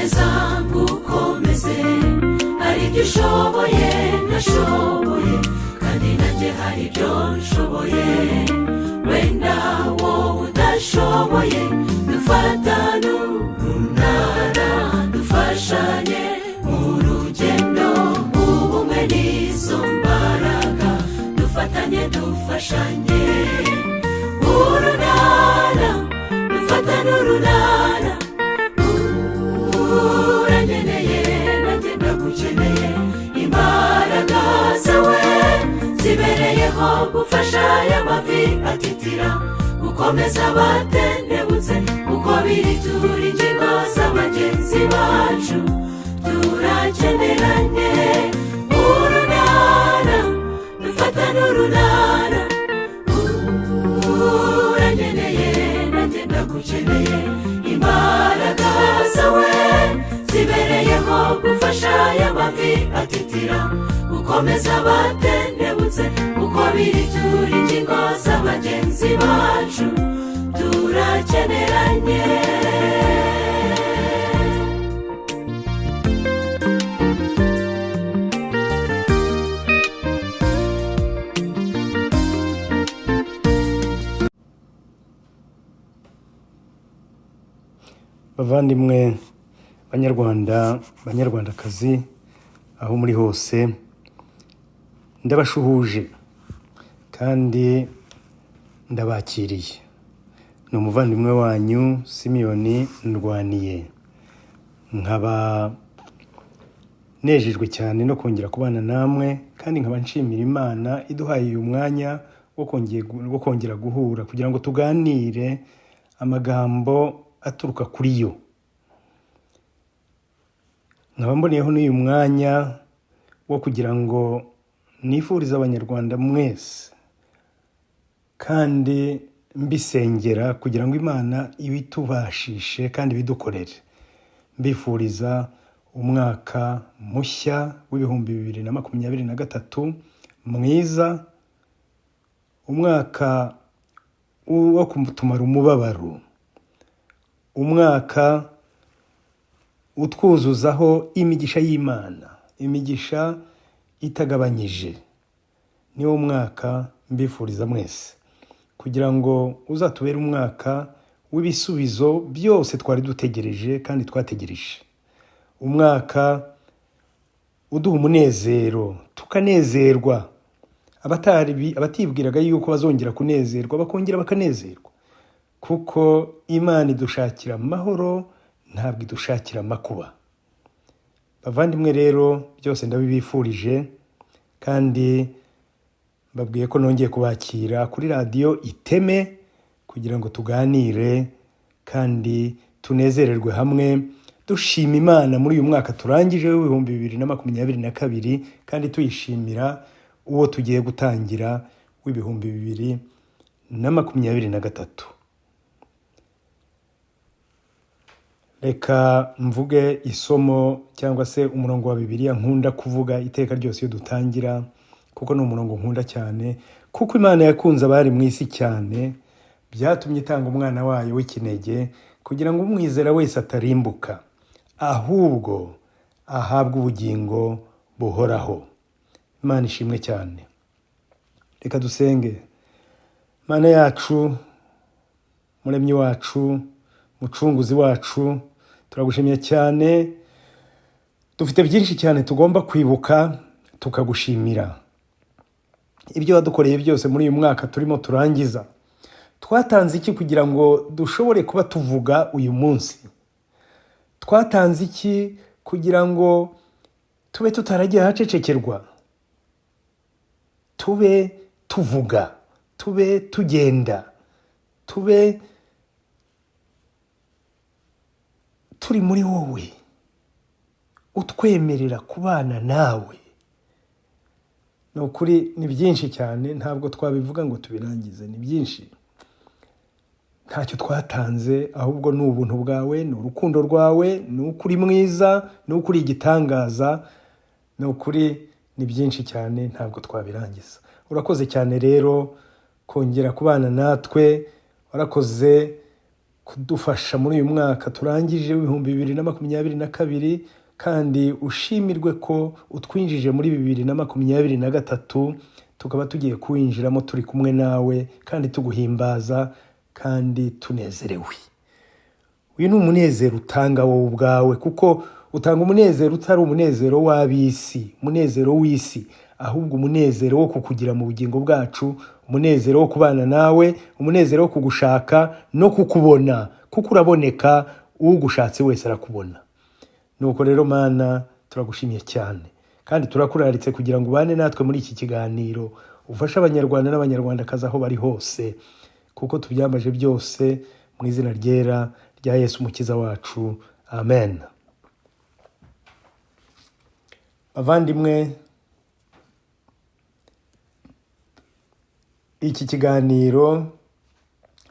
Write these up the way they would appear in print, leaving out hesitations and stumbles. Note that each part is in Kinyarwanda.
komeza ngukomeze, hari ibyo ushoboye ntashoboye, kandi nanjye hari ibyo nshoboye. Wenda wowe udashoboye, dufatane urunana, dufashanye mu rugendo, ubumwe n'izo mbaraga, dufatanye dufashanye. Urunana, dufatane urunana, uranyeneye nanjye ndagukeneye, imbaraga zawe zibereyeho gufasha aya mavi atitira, gukomeza abatendebutse, uko biri turi ingingo z'abagenzi bacu, turakeneranye. Urunana, dufatane urunana, uranyeneye nanjye ndagukeneye, imbaraga zawe zibereyeho gufasha aya mavi atitira, gukomeza abatendebutse, uko biri turi ingingo z'abagenzi bacu, turakeneranye. Bavandimwe banyarwanda, banyarwandakazi, aho muri hose, ndabashuhuje kandi ndabakiriye. Ni umuvandimwe wanyu Simiyoni Ndwaniye. Nkaba nejejwe cyane no kongera kubana namwe, kandi nkaba nshimira Imana iduhaye uyu mwanya wo kongera guhura kugira ngo tuganire amagambo aturuka kuri yo. Nkaba mboneyeho n'uyu mwanya wo kugira ngo nifurize abanyarwanda mwese, kandi mbisengera kugira ngo Imana ibitubashishe kandi bidukorere. Mbifuriza umwaka mushya w'ibihumbi 2023 mwiza, umwaka wo kutumara umubabaro, umwaka utwuzuzaho imigisha y'Imana, imigisha itagabanyije. Niwo mwaka mbifuriza mwese, kugira ngo uzatubere umwaka w'ibisubizo byose twari dutegereje kandi twategereje. Umwaka uduha umunezero, tukanezerwa. Abatibwiraga yuko bazongera kunezerwa, bakongera bakanezerwa. Kuko Imana idushakira amahoro, ntabwo idushakira amakuba. Bavandimwe rero, byose ndabibifurije, kandi mbabwiye ko nongeye kubakira kuri radiyo Iteme kugira ngo tuganire kandi tunezererwe hamwe, dushima Imana muri uyu mwaka turangije w'ibihumbi 2022, kandi tuyishimira uwo tugiye gutangira w'ibihumbi 2023. Reka mvuge isomo cyangwa se umurongo wa Bibiliya nkunda kuvuga iteka ryose iyo dutangira, kuko ni umurongo nkunda cyane. Kuko Imana yakunze abari mu isi cyane, byatumye itanga umwana wayo w'ikinege, kugira ngo umwizera wese atarimbuka, ahubwo ahabwe ubugingo buhoraho. Imana ishimwe cyane. Reka dusenge. Mana yacu, Muremyi wacu, Mucunguzi wacu, turagushimiye cyane. Dufite byinshi cyane tugomba kwibuka tukagushimira. Ibyo wadukoreye byose muri uyu mwaka turimo turangiza. Twatanze iki kugira ngo dushobore kuba tuvuga uyu munsi? Twatanze iki kugira ngo tube tutaragiye hacecekerwa? Tube tuvuga, tube tugenda, tube turi muri wowe, utwemerera kubana nawe. Ni ukuri ni byinshi cyane, ntabwo twabivuga ngo tubirangize, ni byinshi. Ntacyo twatanze, ahubwo ni ubuntu bwawe, ni urukundo rwawe, ni ukuri mwiza, ni ukuri igitangaza, ni ukuri ni byinshi cyane, ntabwo twabirangiza. Urakoze cyane rero kongera kubana natwe, warakoze kudufasha muri uyu mwaka turangije w'ibihumbi 2022, kandi ushimirwe ko utwinjije muri 2023, tukaba tugiye kuwinjiramo turi kumwe nawe kandi tuguhimbaza kandi tunezerewe. Uyu ni umunezero utanga wowe ubwawe, kuko utanga umunezero utari umunezero w'ab'isi, umunezero w'isi, ahubwo umunezero wo kukugira mu bugingo bwacu, umunezero wo kubana nawe, umunezero wo kugushaka no kukubona, kuko uraboneka, ugushatse wese arakubona. Nuko rero Mana, turagushimiye cyane kandi turakuraritse kugira ngo ubane natwe muri iki kiganiro, ufashe abanyarwanda n'abanyarwandakazi aho bari hose, kuko tubyambaje byose mu izina ryera rya Yesu umukiza wacu, amen. Bavandimwe, iki kiganiro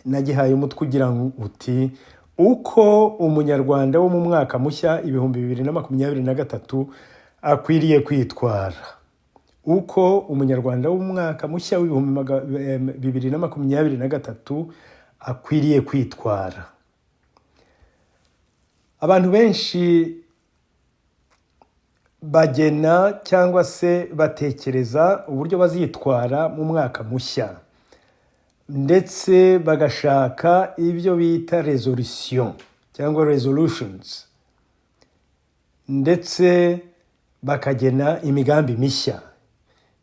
nagihaye umutwe ugira uti uko umunyarwanda wo mu mwaka mushya 2023 akwiriye kwitwara. Uko umunyarwanda wo mu mwaka mushya w'2023 akwiriye kwitwara. Abantu benshi bagena cyangwa se batekereza uburyo bazitwara mu mwaka mushya, ndetse bagashaka ibyo bita resolution cyangwa resolutions, ndetse bakagena imigambi mishya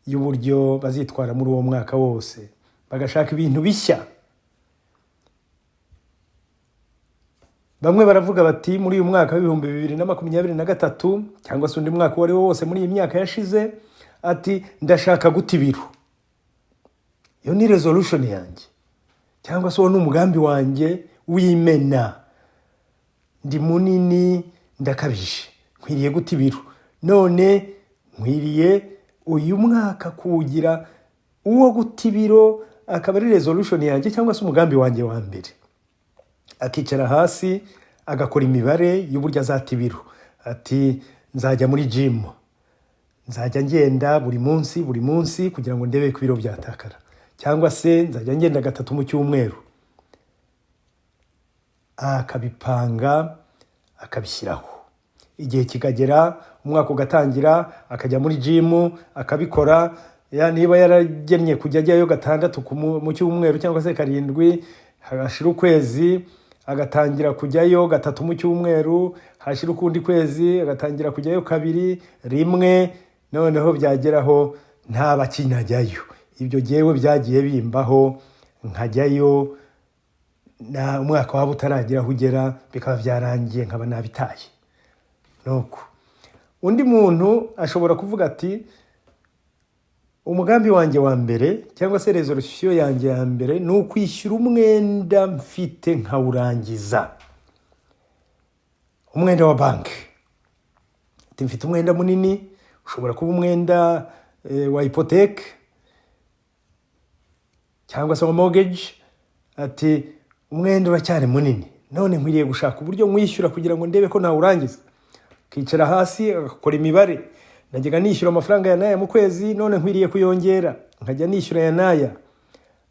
y'uburyo bazitwara muri uwo mwaka wose, bagashaka ibintu bishya. Bamwe baravuga bati muri uyu mwaka w'ibihumbi 2023 cyangwa se undi mwaka wari wose muri iyi myaka yashize, ati ndashaka guta ibiro. Iyo ni resolution yanjye, cyangwa se uwo ni umugambi wanjye w'imena. Ndi munini, ndakabije, nkwiriye guta ibiro. None nkwiriye uyu mwaka kugira uwo guta ibiro, akaba ari resolution yanjye cyangwa se umugambi wanjye wa mbere. Akicara hasi agakora imibare y'uburyo azata ibiro. Ati nzajya muri gym, nzajya ngenda buri munsi kugira ngo ndebe ko ibiro byatakara, cyangwa se nzajya ngenda 3 mu cyumweru. Akabipanga, akabishyiraho. Igihe kikagera, umwaka ugatangira, akajya muri gym, akabikora. Niba yaragennye kujya ajyayo 6 mu cyumweru cyangwa se 7, hashira ukwezi agatangira kujyayo 3 mu cyumweru, hashira ukundi kwezi agatangira kujyayo 2, 1, noneho byageraho nta bakinajyayo. Ibyo jewe byagiye bimbaho, nkajyayo na umwaka waba utaragira hugera, bikaba byarangiye nkaba nabitaye. Nuko undi muntu ashobora kuvuga ati umugambi wanjye wa mbere cyangwa se resolution yanjye ya mbere ni ukwishyura umwenda mfite nkawurangiza. Umwenda wa banki. Ati mfite umwenda munini, ushobora kuba umwenda wa hypothèque cyangwa se wa mortgage. Ati umwenda uracyari munini, none nkwiriye gushaka uburyo mwishyura kugira ngo ndebe ko nawurangiza. Kicara hasi agakora imibare. Najyaga nishyura amafaranga ya naya mu kwezi, none nkwiriye kuyongera, nkajya nishyura ya naya.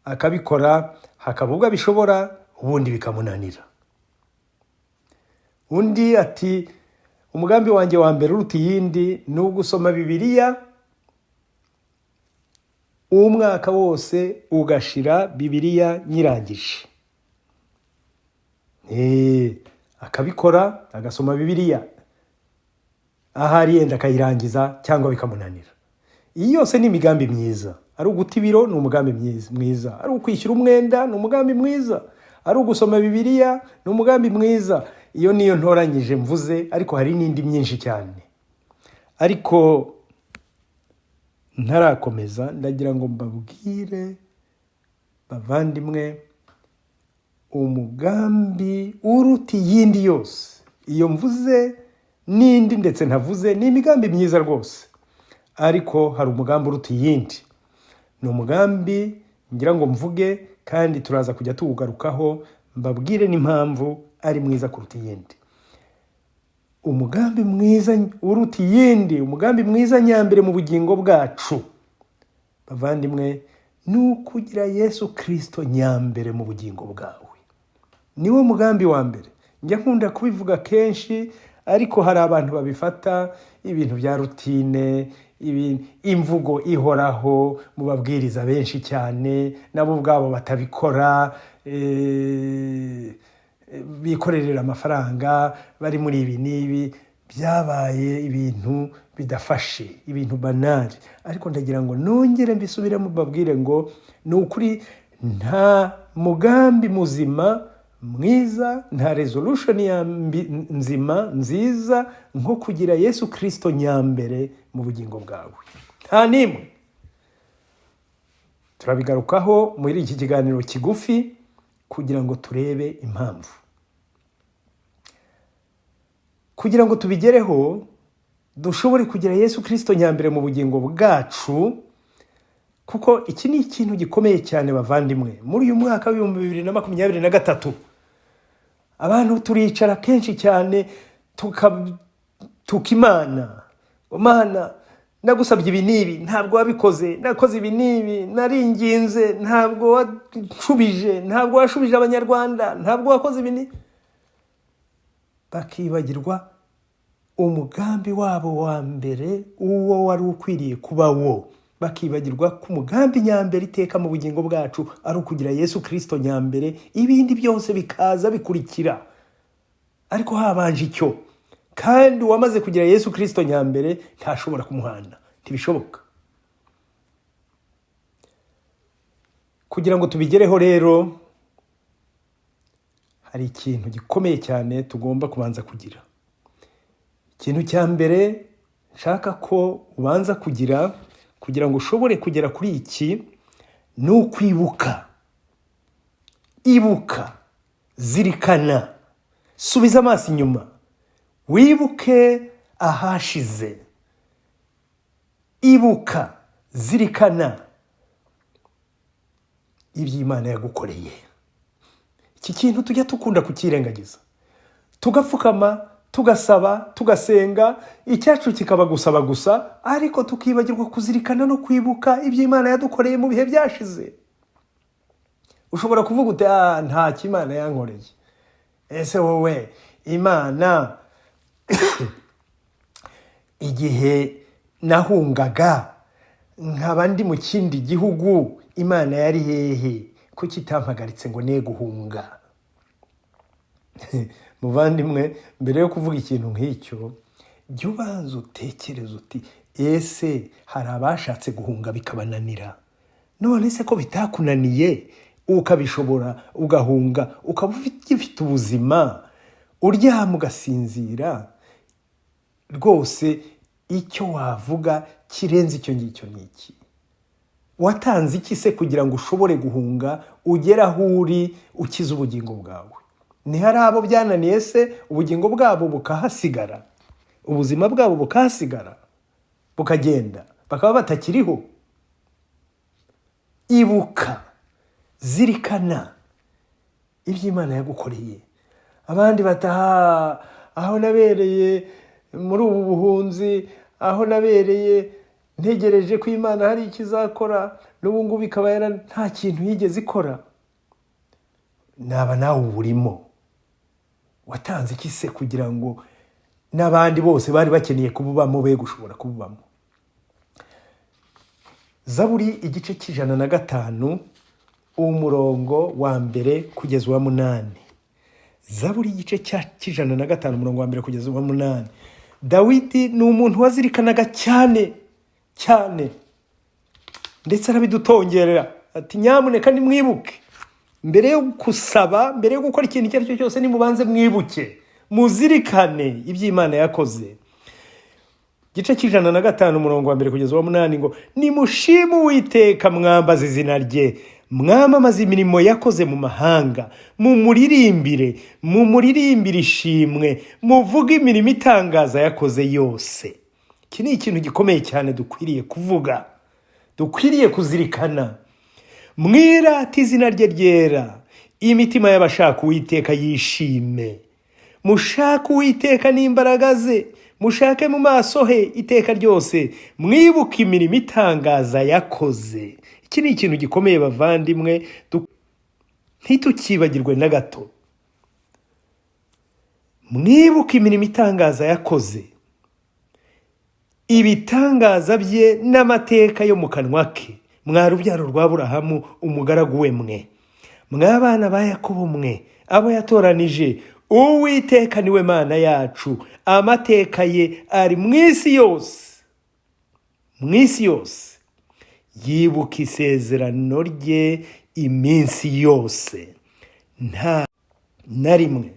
Akabikora, hakabubwa bishobora, ubundi bikamunanira. Undi ati umugambi wanjye wa mbere uruta iyindi ni ugusoma Bibiliya, umwaka wose ugashira Bibiliya nyirangije. Akabikora, agasoma Bibiliya, ahari yenda akayirangiza cyangwa bikamunanira. Iyi yose ni imigambi myiza. Ari uguta ibiro ni umugambi mwiza, ari ukwishyura umwenda ni umugambi mwiza, ari ugusoma Bibiliya ni umugambi mwiza. Iyo niyo ntoranyije mvuze, ariko hari n'indi myinshi cyane. Ariko ntarakomeza, ndagira ngo mbabwire bavandimwe, umugambi uruta iyindi yose, iyo mvuze n'indi ndetse ntavuze, ni imigambi myiza rwose, ariko hari umugambi uruta iyindi. Ni umugambi ngira ngo mvuge, kandi turaza kujya tuwugarukaho, mbabwire n'impamvu ari mwiza kuruta iyindi. Umugambi mwiza uruta iyindi, umugambi mwiza nyambere mu bugingo bwacu, bavandimwe, ni ukugira Yesu Kristo nyambere mu bugingo bwawe. niwo mugambi wa mbere. Njya nkunda kubivuga kenshi, ariko hari abantu babifata ibintu bya rutine, imvugo ihoraho mu babwiriza benshi cyane, nabo ubwabo batabikora, bikorerera amafaranga, bari muri ibi n'ibi, byabaye ibintu bidafashe, ibintu banali. Ariko ndagira ngo nongere mbisubiremo babwire ngo ni ukuri nta mugambi muzima mwiza, nta resolution nziza nko kugira Yesu Kristo nyambere mu bugingo bwawe. Nta nimwe. Turabigarukaho muri iki kiganiro kigufi kugira ngo turebe impamvu. Kugira ngo tubigereho, dushobore kugira Yesu Kristo nyambere mu bugingo bwacu, kuko iki ni ikintu gikomeye cyane bavandimwe. Muri uyu mwaka wa 2023 abantu turicara kenshi cyane tukimana, Mana nagusabye ibi nibi ntabwo wabikoze, nakoze ibi nibi, naringinze ntabwo washubije, ntabwo washubije abanyarwanda, ntabwo wakoze ibi nibi. Bakibagirwa umugambi wabo wa mbere, uwo wari ukwiriye kuba wo. Bakibagirwa ko umugambi nyambere iteka mu bugingo bwacu ari ukugira Yesu Kristo nyambere, ibindi byose bikaza bikurikira. Ariko habanje icyo, kandi wamaze kugira Yesu Kristo nyambere ntashobora kumuhana, ntibishoboka. Kugira ngo tubigereho rero, hari ikintu gikomeye cyane tugomba kubanza kugira. Ikintu cya mbere nshaka ko ubanza kugira ngo ushobore kugera kuri iki, ni ukwibuka. Ibuka, zirikana, subiza amaso inyuma, wibuke ahashize. Ibuka, zirikana ibyo Imana yagukoreye. Iki kintu tujya tukunda kukirengagiza, tugapfukama, tugasaba, tugasenga, icyacu kikaba gusaba gusa, ariko tukibagirwa kuzirikana no kwibuka ibyo Imana yadukoreye mu bihe byashize. Ushobora kuvuga uti nta kimana yankoreye. Ese wowe Imana igihe nahungaga nkaba ndi mu kindi gihugu, Imana yari hehe? Ko kitampagaritse ngo ne guhunga? Muvandimwe, mbere yo kuvuga ikintu nk'icyo, jya ubanza utekereza uti ese hari abashatse guhunga bikabananira? None se ko bitakunaniye ukabishobora ugahunga, ukaba ufite ubuzima, uryama ugasinzira, rwose icyo wavuga kirenze icyo ngicyo ni iki? Watanze iki se kugira ngo ushobore guhunga ugere aho uri ukize ubugingo bwawe? Ni hari abo byananiye se ubugingo bwabo bukahasigara, ubuzima bwabo bukahasigara, bukagenda, bakaba batakiriho. Ibuka, zirikana ibyo Imana yagukoreye. Abandi bataha aho nabereye muri ubu buhunzi, aho nabereye ntegereje ko Imana hari ikizakora, n'ubu ngubu ikaba nta kintu yigeze ikora. Naba nawe uburimo. Watanze iki se kugira ngo n'abandi bose bari bakeneye kububamo be gushobora kububamo? Zaburi igice c'105 umurongo wa mbere kugeza wa 8. Zaburi igice c'105 umurongo wa mbere kugeza wa 8. Dawidi ni umuntu wazirikanaga cyane cyane, ndetse arabidutongerera ati nyamuneka nimwibuke. Mbere yo kusaba, mbere yo gukora ikintu icyo ari cyo cyose, nimubanze mwibuke, muzirikane ibyo Imana yakoze. Gice c'105 umurongo wa mbere kugeza wa 8 ngo nimushime Uwiteka, mwambaze izina rye, mwamamaze imirimo yakoze mu mahanga, mumuririmbire ishimwe, muvuge imirimo itangaza yakoze yose. Iki ni ikintu gikomeye cyane dukwiriye kuvuga, dukwiriye kuzirikana. Mwirate izina rye ryera, imitima y'abashaka Uwiteka yishime. Mushake Uwiteka n'imbaraga ze, mushake mu maso he iteka ryose, mwibuke imirimo itangaza yakoze. Iki ni ikintu gikomeye bavandimwe, ntitukibagirwe na gato. mwibuke imirimo itangaza yakoze, ibitangaza bye n'amateka yo mu kanwa ke, mwa rubyaro rwa Aburahamu umugaragu we mwe, mwabana ba Yakobo mwe, abo yatoranije. Uwiteka niwe Mana yacu, amateka ye ari mu isi yose, mu isi yose. Yibuka isezerano rye iminsi yose. Nta na rimwe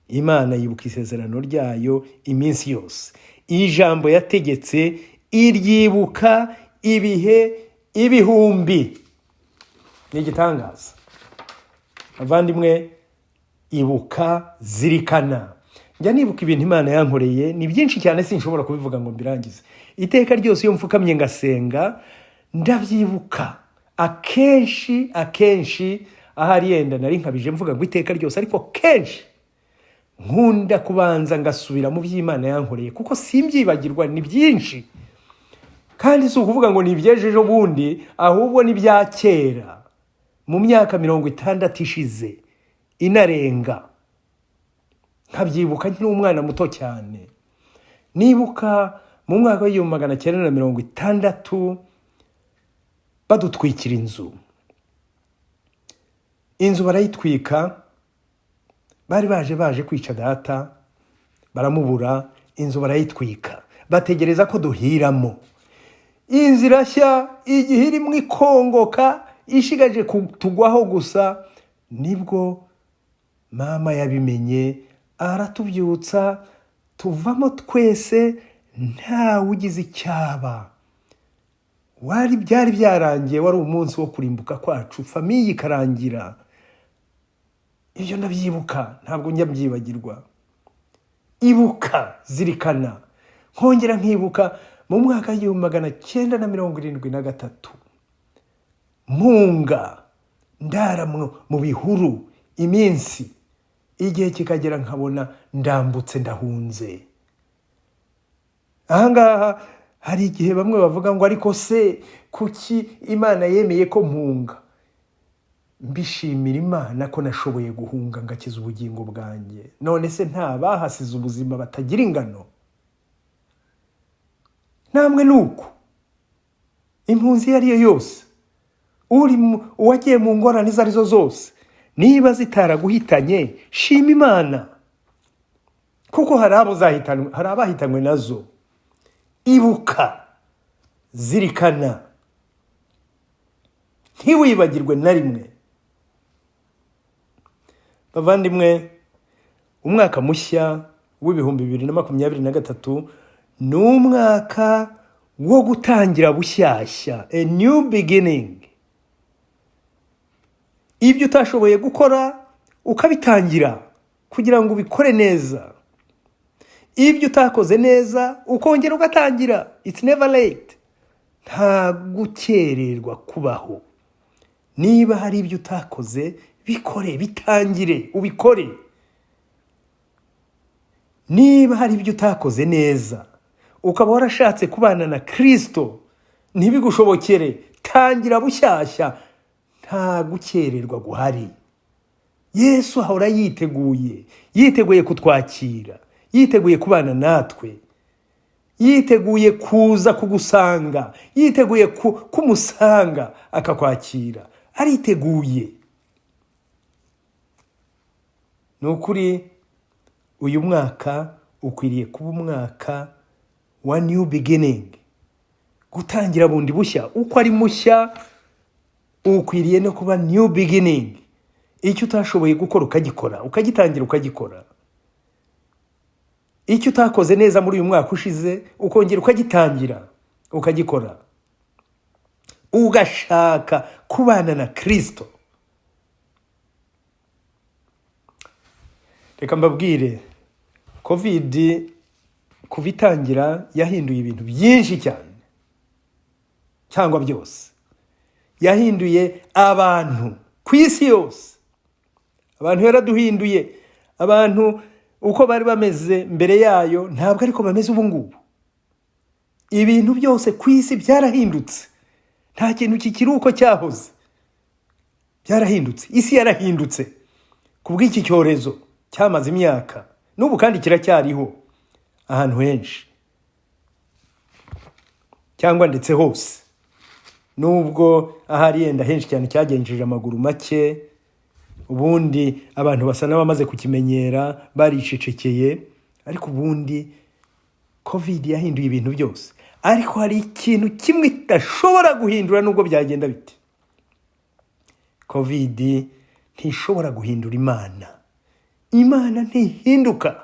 Imana yibuka isezerano ryayo iminsi yose. Ijambo yategetse iryibuka ibihe ibihumbi. Ni igitangaza. Abavandimwe, ibuka, zirikana. Njya nibuka ibintu Imana yankoreye, ni byinshi cyane sinshobora kubivuga ngo mbirangize. Iteka ryose iyo mfukamye ngasenga ndabyibuka. Akenshi ahari yenda nari nkabije mvuga ngo iteka ryose, ariko kenshi nkunda kubanza ngasubira mu by'Imana yankoreye, kuko simbyibagirwa, ni byinshi. Kandi si ukuvuga ngo ni ibyejeje bundi, ahubwo ni bya kera, mu myaka 60 ishize inarenga. Nkabyibuka nkiri umwana muto cyane. Nibuka mu mwaka wa 1960 badutwikira inzu. Inzu barayitwika, bari baje kwica data, baramubura, inzu barayitwika, bategereza ko duhiramo. Inzira nshya igihe irimo ikongoka, ishigaje kutugwaho gusa, nibwo mama yabimenye, aratubyutsa, tuvamo twese nta ugize icyaba. Byari byarangiye, wari umunsi wo kurimbuka kwacu, famiye ikarangira. Ibyo ndabyibuka, ntabwo njya mbyibagirwa. Ibuka, zirikana. Nkongera nkibuka mu mwaka wa 1973, mpunga, ndara mu bihuru iminsi, igihe kikagera nkabona ndambutse, ndahunze. Ahangaha hari igihe bamwe bavuga ngo ariko se kuki Imana yemeye ko mpunga? Mbishimira Imana ko nashoboye guhunga ngakiza ubugingo bwanjye. None se nta bahasize ubuzima batagira ingano? Namwe nuko impunzi yari yo yose, uwagiye mu ngorane izo arizo zose, niba zitaraguhitanye, shima Imana, kuko hari abahitanywe nazo. Ibuka, zirikana, ntiwibagirwe na rimwe. Bavandimwe, umwaka mushya w'ibihumbi 2023 ni umwaka wo gutangira bushyashya, a new beginning. Ibyo utashoboye gukora ukabitangira kugira ngo ubikore neza. Ibyo utakoze neza ukongera ugatangira. It's never late. Nta gukererwa kubaho. Niba hari ibyo utakoze, bikore, bitangire, ubikore. Niba hari ibyo utakoze neza, ukaba warashatse kubana na Kristo, ntibigushobokere, tangira bushyashya. Nta gukererwa guhari. Yesu ahora yiteguye kutwakira, yiteguye kubana natwe, yiteguye kuza kugusanga, yiteguye kumusanga akakwakira, ariteguye. Nukuri uyu mwaka ukwiriye kuba umwaka wa new beginning, gutangira bundi bushya. Uko ari mushya ukwiriye no kuba new beginning. Icyo utashoboye gukora ukagikora, ukagitangira ukagikora. Icyo utakoze neza muri uyu mwaka ushize, ukongera ukagitangira ukagikora, ugashaka kubana na Kristo. Reka mbabwire, COVID kuva itangira yahinduye ibintu byinshi cyane, cyangwa byose. Yahinduye abantu ku isi yose. Abantu yaraduhinduye. Abantu uko bari bameze mbere yayo ntabwo ariko bameze ubu ngubu. Ibintu byose ku isi byarahindutse. Nta kintu kikiri uko cyahoze. Byarahindutse. Isi yarahindutse kubw'iki cyorezo cyamaze imyaka. n'ubu kandi kiracyariho ahantu henshi cyangwa ndetse hose, nubwo ahari yenda henshi cyane cyagenjeje amaguru make, ubundi abantu basa n'abamaze kukimenyera baricecekeye, ariko ubundi covid yahinduye ibintu byose. Ariko hari ikintu kimwe idashobora guhindura nubwo byagenda bite. Covid ntishobora guhindura Imana. Imana ntihinduka.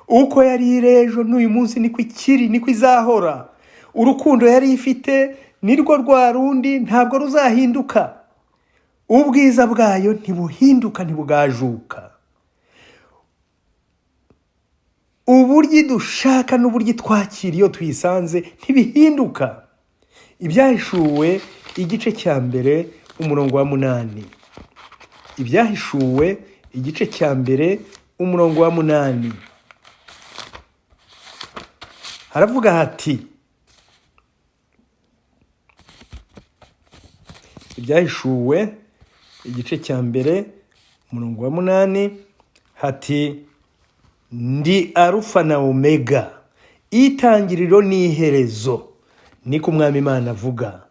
Uko yari irejo n'uyu munsi niko ikiri, niko izahora. Urukundo yari ifite nirwo rwa rundi, ntabwo ruzahinduka. Ubwiza bwayo ntibuhinduka, ntibwajuka. Uburyo dushaka n'uburyo twakira iyo tuyisanze ntibihinduka. Ibyahishuwe igice cya mbere umurongo wa 8. Ibyahishuwe igice cya mbere umurongo wa 8. Haravuga hati, Ibyahishuwe igice cya mbere umurongo wa 8 hati, ndi Arufa na Omega, itangiriro n'iherezo, niko Umwami Imana avuga,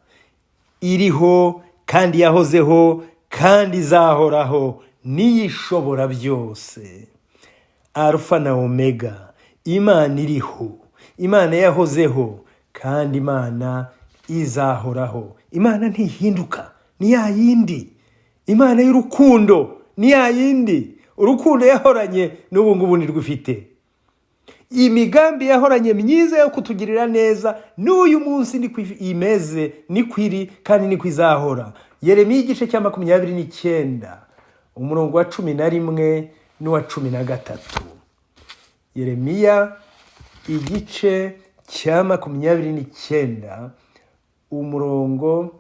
iriho kandi yahozeho kandi izahoraho, niyishobora byose. Arufa na Omega, Imana iriho, Imana yahozeho kandi Imana izahoraho. Imana ntihinduka, ni ya yindi. Imana y'urukundo ni ya yindi. Urukundo yahoranye n'ubu ngubu nirwifite. Imigambi yahoranye myiza yo kutugirira neza n'uyu munsi niko imeze, niko iri kandi niko izahora. Yeremiya igice cya 29 umurongo wa 11 n'uwa 13. Yeremiya igice cya 29 umurongo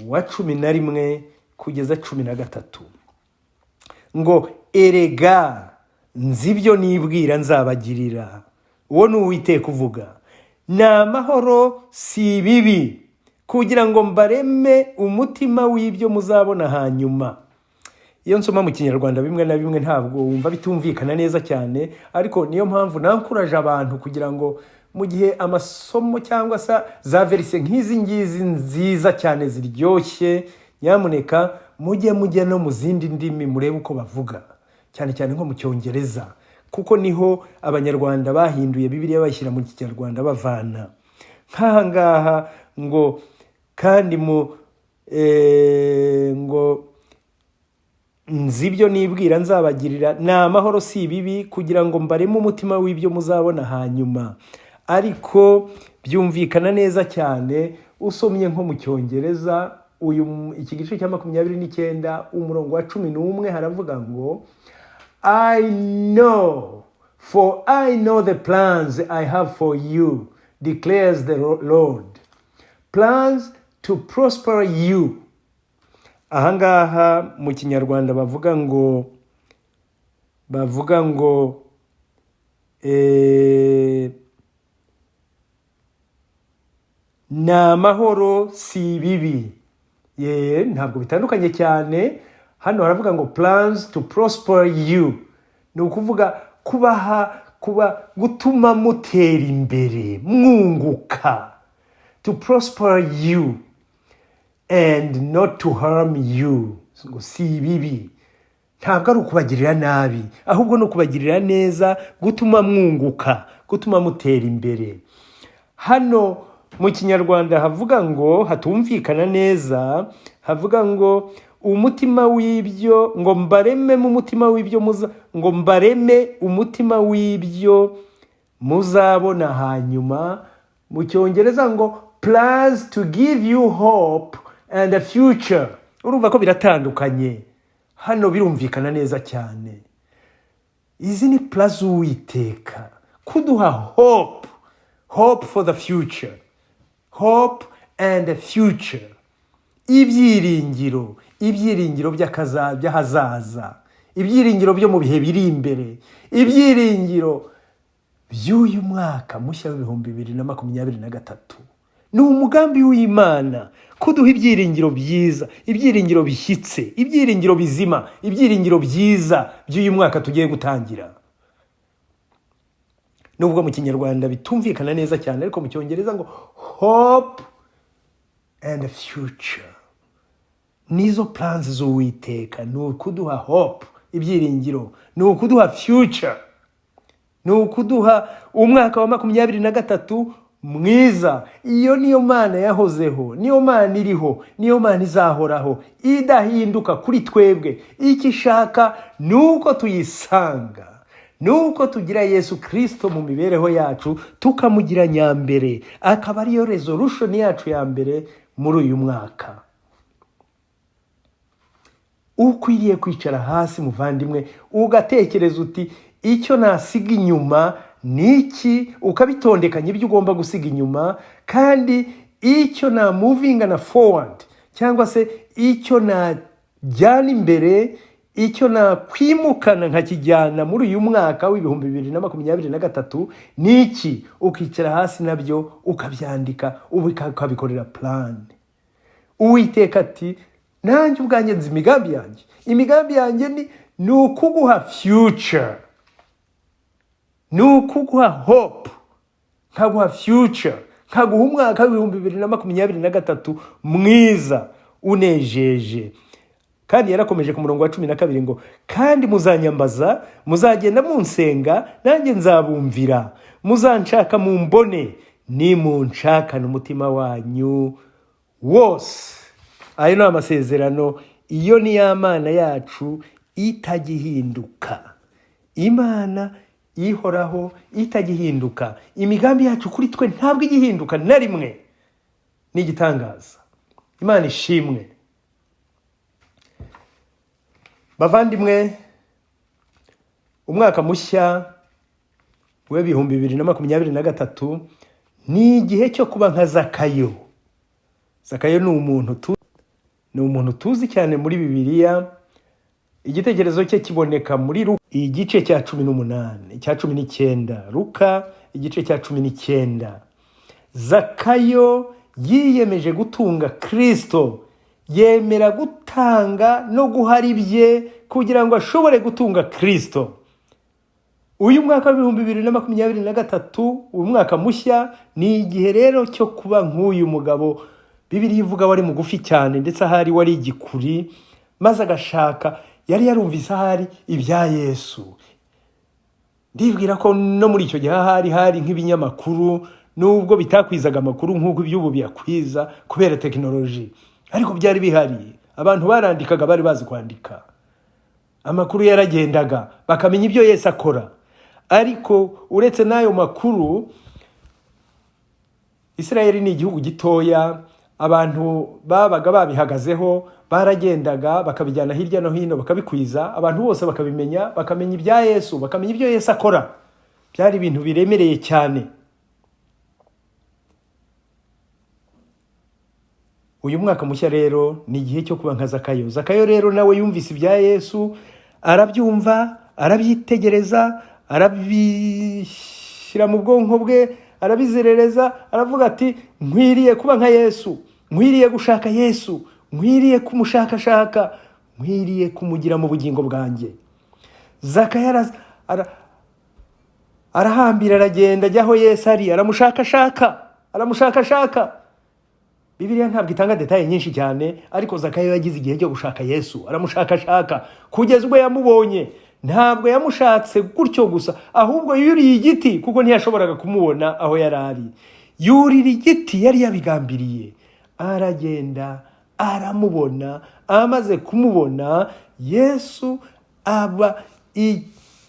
wa 11 kugeza 13. Ngo erega nzibyo nibwira nzabagirira. Uwo ni Uwiteka uvuga. Ni amahoro si bibi, kugira ngo mbareme umutima w'ibyo muzabona hanyuma. Iyo nsoma mu Kinyarwanda bimwe na bimwe ntabwo wumva bitumvikana neza cyane, ariko niyo mpamvu nankuraje abantu kugira ngo mu gihe amasomo cyangwa za verise nk'izi ngizi nziza cyane ziryoshye, nyamuneka mujye no mu zindi ndimi murebe uko bavuga, cyane cyane nko mu Cyongereza, kuko niho Abanyarwanda bahinduye Bibiliya bashyira mu Kinyarwanda bavana. Nk'ahangaha ngo kandi ngo nzibyo nibwira nzabagirira, ni amahoro si ibibi, kugira ngo mbareme umutima w'ibyo muzabona hanyuma. Ariko byumvikana neza cyane usomye nko mu Cyongereza, iki gice cya 29 umurongo wa 11 haravuga ngo, I know the plans I have for you, declares the Lord, plans to prosper you. Ahangaha mu Kinyarwanda bavuga ngo na mahoro si bibi. Ntabwo bitandukanye cyane. Hano haravuga ngo plans to prosper you, ni ukuvuga gutuma mutera imbere, mwunguka. To prosper you and not to harm you. Ngo si bibi, ntabwo ari ukubagirira nabi, ahubwo no kubagirira neza, gutuma mwunguka, gutuma mutera imbere. Hano mu Kinyarwanda havuga ngo, hatumvikana neza, havuga ngo umutima w'ibyo, ngo mbareme mu mutima w'ibyo ngo mbareme umutima w'ibyo muzabona hanyuma. Mu Cyongereza ngo plans to give you hope and a future. Urumva ko biratandukanye. Hano birumvikana neza cyane. Izi ni plans Uwiteka kuduha hope for the future, hope and a future. Ibyiringiro by'ahazaza, ibyiringiro byo mu bihe biri imbere, ibyiringiro by'uyu mwaka mushya w'2023. Ni umugambi w'Imana kuduha ibyiringiro byiza, ibyiringiro bishyitse, ibyiringiro bizima, ibyiringiro byiza by'uyu mwaka tugiye gutangira. nubwo mu kinyarwanda bitumvikana neza cyane, ariko mu cyongereza ngo hope and future. Nizo plans z'Uwiteka, ni ukuduha hope, ibyiringiro, ni ukuduha future, ni ukuduha umwaka wa 2023 mwiza. Iyo niyo Mana yahozeho, niyo Mana iriho, niyo Mana izahoraho, idahinduka kuri twebwe. Icyo ishaka nuko tuyisanga, nuko tugira Yesu Kristo mu mibereho yacu, tukamugira nyambere, akaba ariyo resolution yacu ya mbere muri uyu mwaka. Ukwiriye kwicara hasi muvandimwe, ugatekereza uti icyo nasiga inyuma niki, ukabitondekanya ibyo ugomba gusiga inyuma, kandi icyo na moving na forward, cyangwa se icyo na jyana imbere, icyo na kwimukana nkakijyana muri uyu mwaka w'ibihumbi 2023 niki. Ukicara hasi nabyo ukabyandika, ukabikorera plan. Uwiteka ati nanjye ubwanjye nzi imigambi yanjye. Imigambi yanjye ni ukuguha future, ni ukuguha hope, nkaguha future, nkaguha umwaka w'ibihumbi 2023 mwiza unejeje. Kandi yarakomeje ku murongo wa 12 ngo kandi muzanyambaza, muzagenda munsenga, nanjye nzabumvira, muzanshaka mumbone, nimunshakana umutima wanyu wose. Ayo ni amasezerano. Iyo ni ya Mana yacu itagihinduka, Imana ihoraho itagihinduka. Imigambi yacu kuri twe ntabwo igihinduka na rimwe. Ni igitangaza. Imana ishimwe. Bavandimwe, umwaka mushya w'ibihumbi 2023 ni igihe cyo kuba nka Zakayo. Zakayo ni umuntu tuzi cyane muri Bibiliya. Igitekerezo cye kiboneka muri Luka igice cya 19. Luka igice cya 19. Zakayo yiyemeje gutunga Kristo, yemera gutanga no guhara ibye kugira ngo ashobore gutunga Kristo. Uyu mwaka wa 2023, umwaka mushya, ni igihe rero cyo kuba nk'uyu mugabo Bibiliya ivuga wari mugufi cyane, ndetse ahari wari igikuri, maze agashaka, yari yarumvise ahari ibya Yesu. Ndibwira ko no muri icyo gihe hari nk'ibinyamakuru, nubwo bitakwizaga amakuru nk'uko iby'ubu biyakwiza kubera tekinoloji, ariko byari bihari. Abantu barandikaga, bari bazi kwandika, amakuru yaragendaga, bakamenya ibyo Yesu akora. Ariko uretse n'ayo makuru, Israeli ni igihugu gitoya, abantu babaga babihagazeho, baragendaga bakabijyana hirya no hino bakabikwiza, abantu bose bakabimenya, bakamenya ibya Yesu, bakamenya ibyo Yesu akora. Byari ibintu biremereye cyane. Uyu mwaka mushya rero ni igihe cyo kuba nka Zakayo. Zakayo rero nawe yumvise ibya Yesu, arabyumva, arabyitegereza, arabishyira mu bwonko bwe, arabizerereza, aravuga ati nkwiriye kuba nka Yesu, nkwiriye gushaka Yesu, nkwiriye kumushakashaka, nkwiriye kumugira mu bugingo bwanjye. Zakayo arahambira, aragenda ajya aho Yesu ari, aramushakashaka. Bibiliya ntabwo itanga detaye nyinshi cyane, ariko Zakayo yagize igihe cyo gushaka Yesu, aramushakashaka kugeza ubwo yamubonye. Ntabwo yamushatse gutyo gusa, ahubwo yuriye igiti, kuko ntiyashoboraga kumubona aho yari ari. Yurira igiti, yari yabigambiriye. Aragenda, aramubona. Amaze kumubona, Yesu aba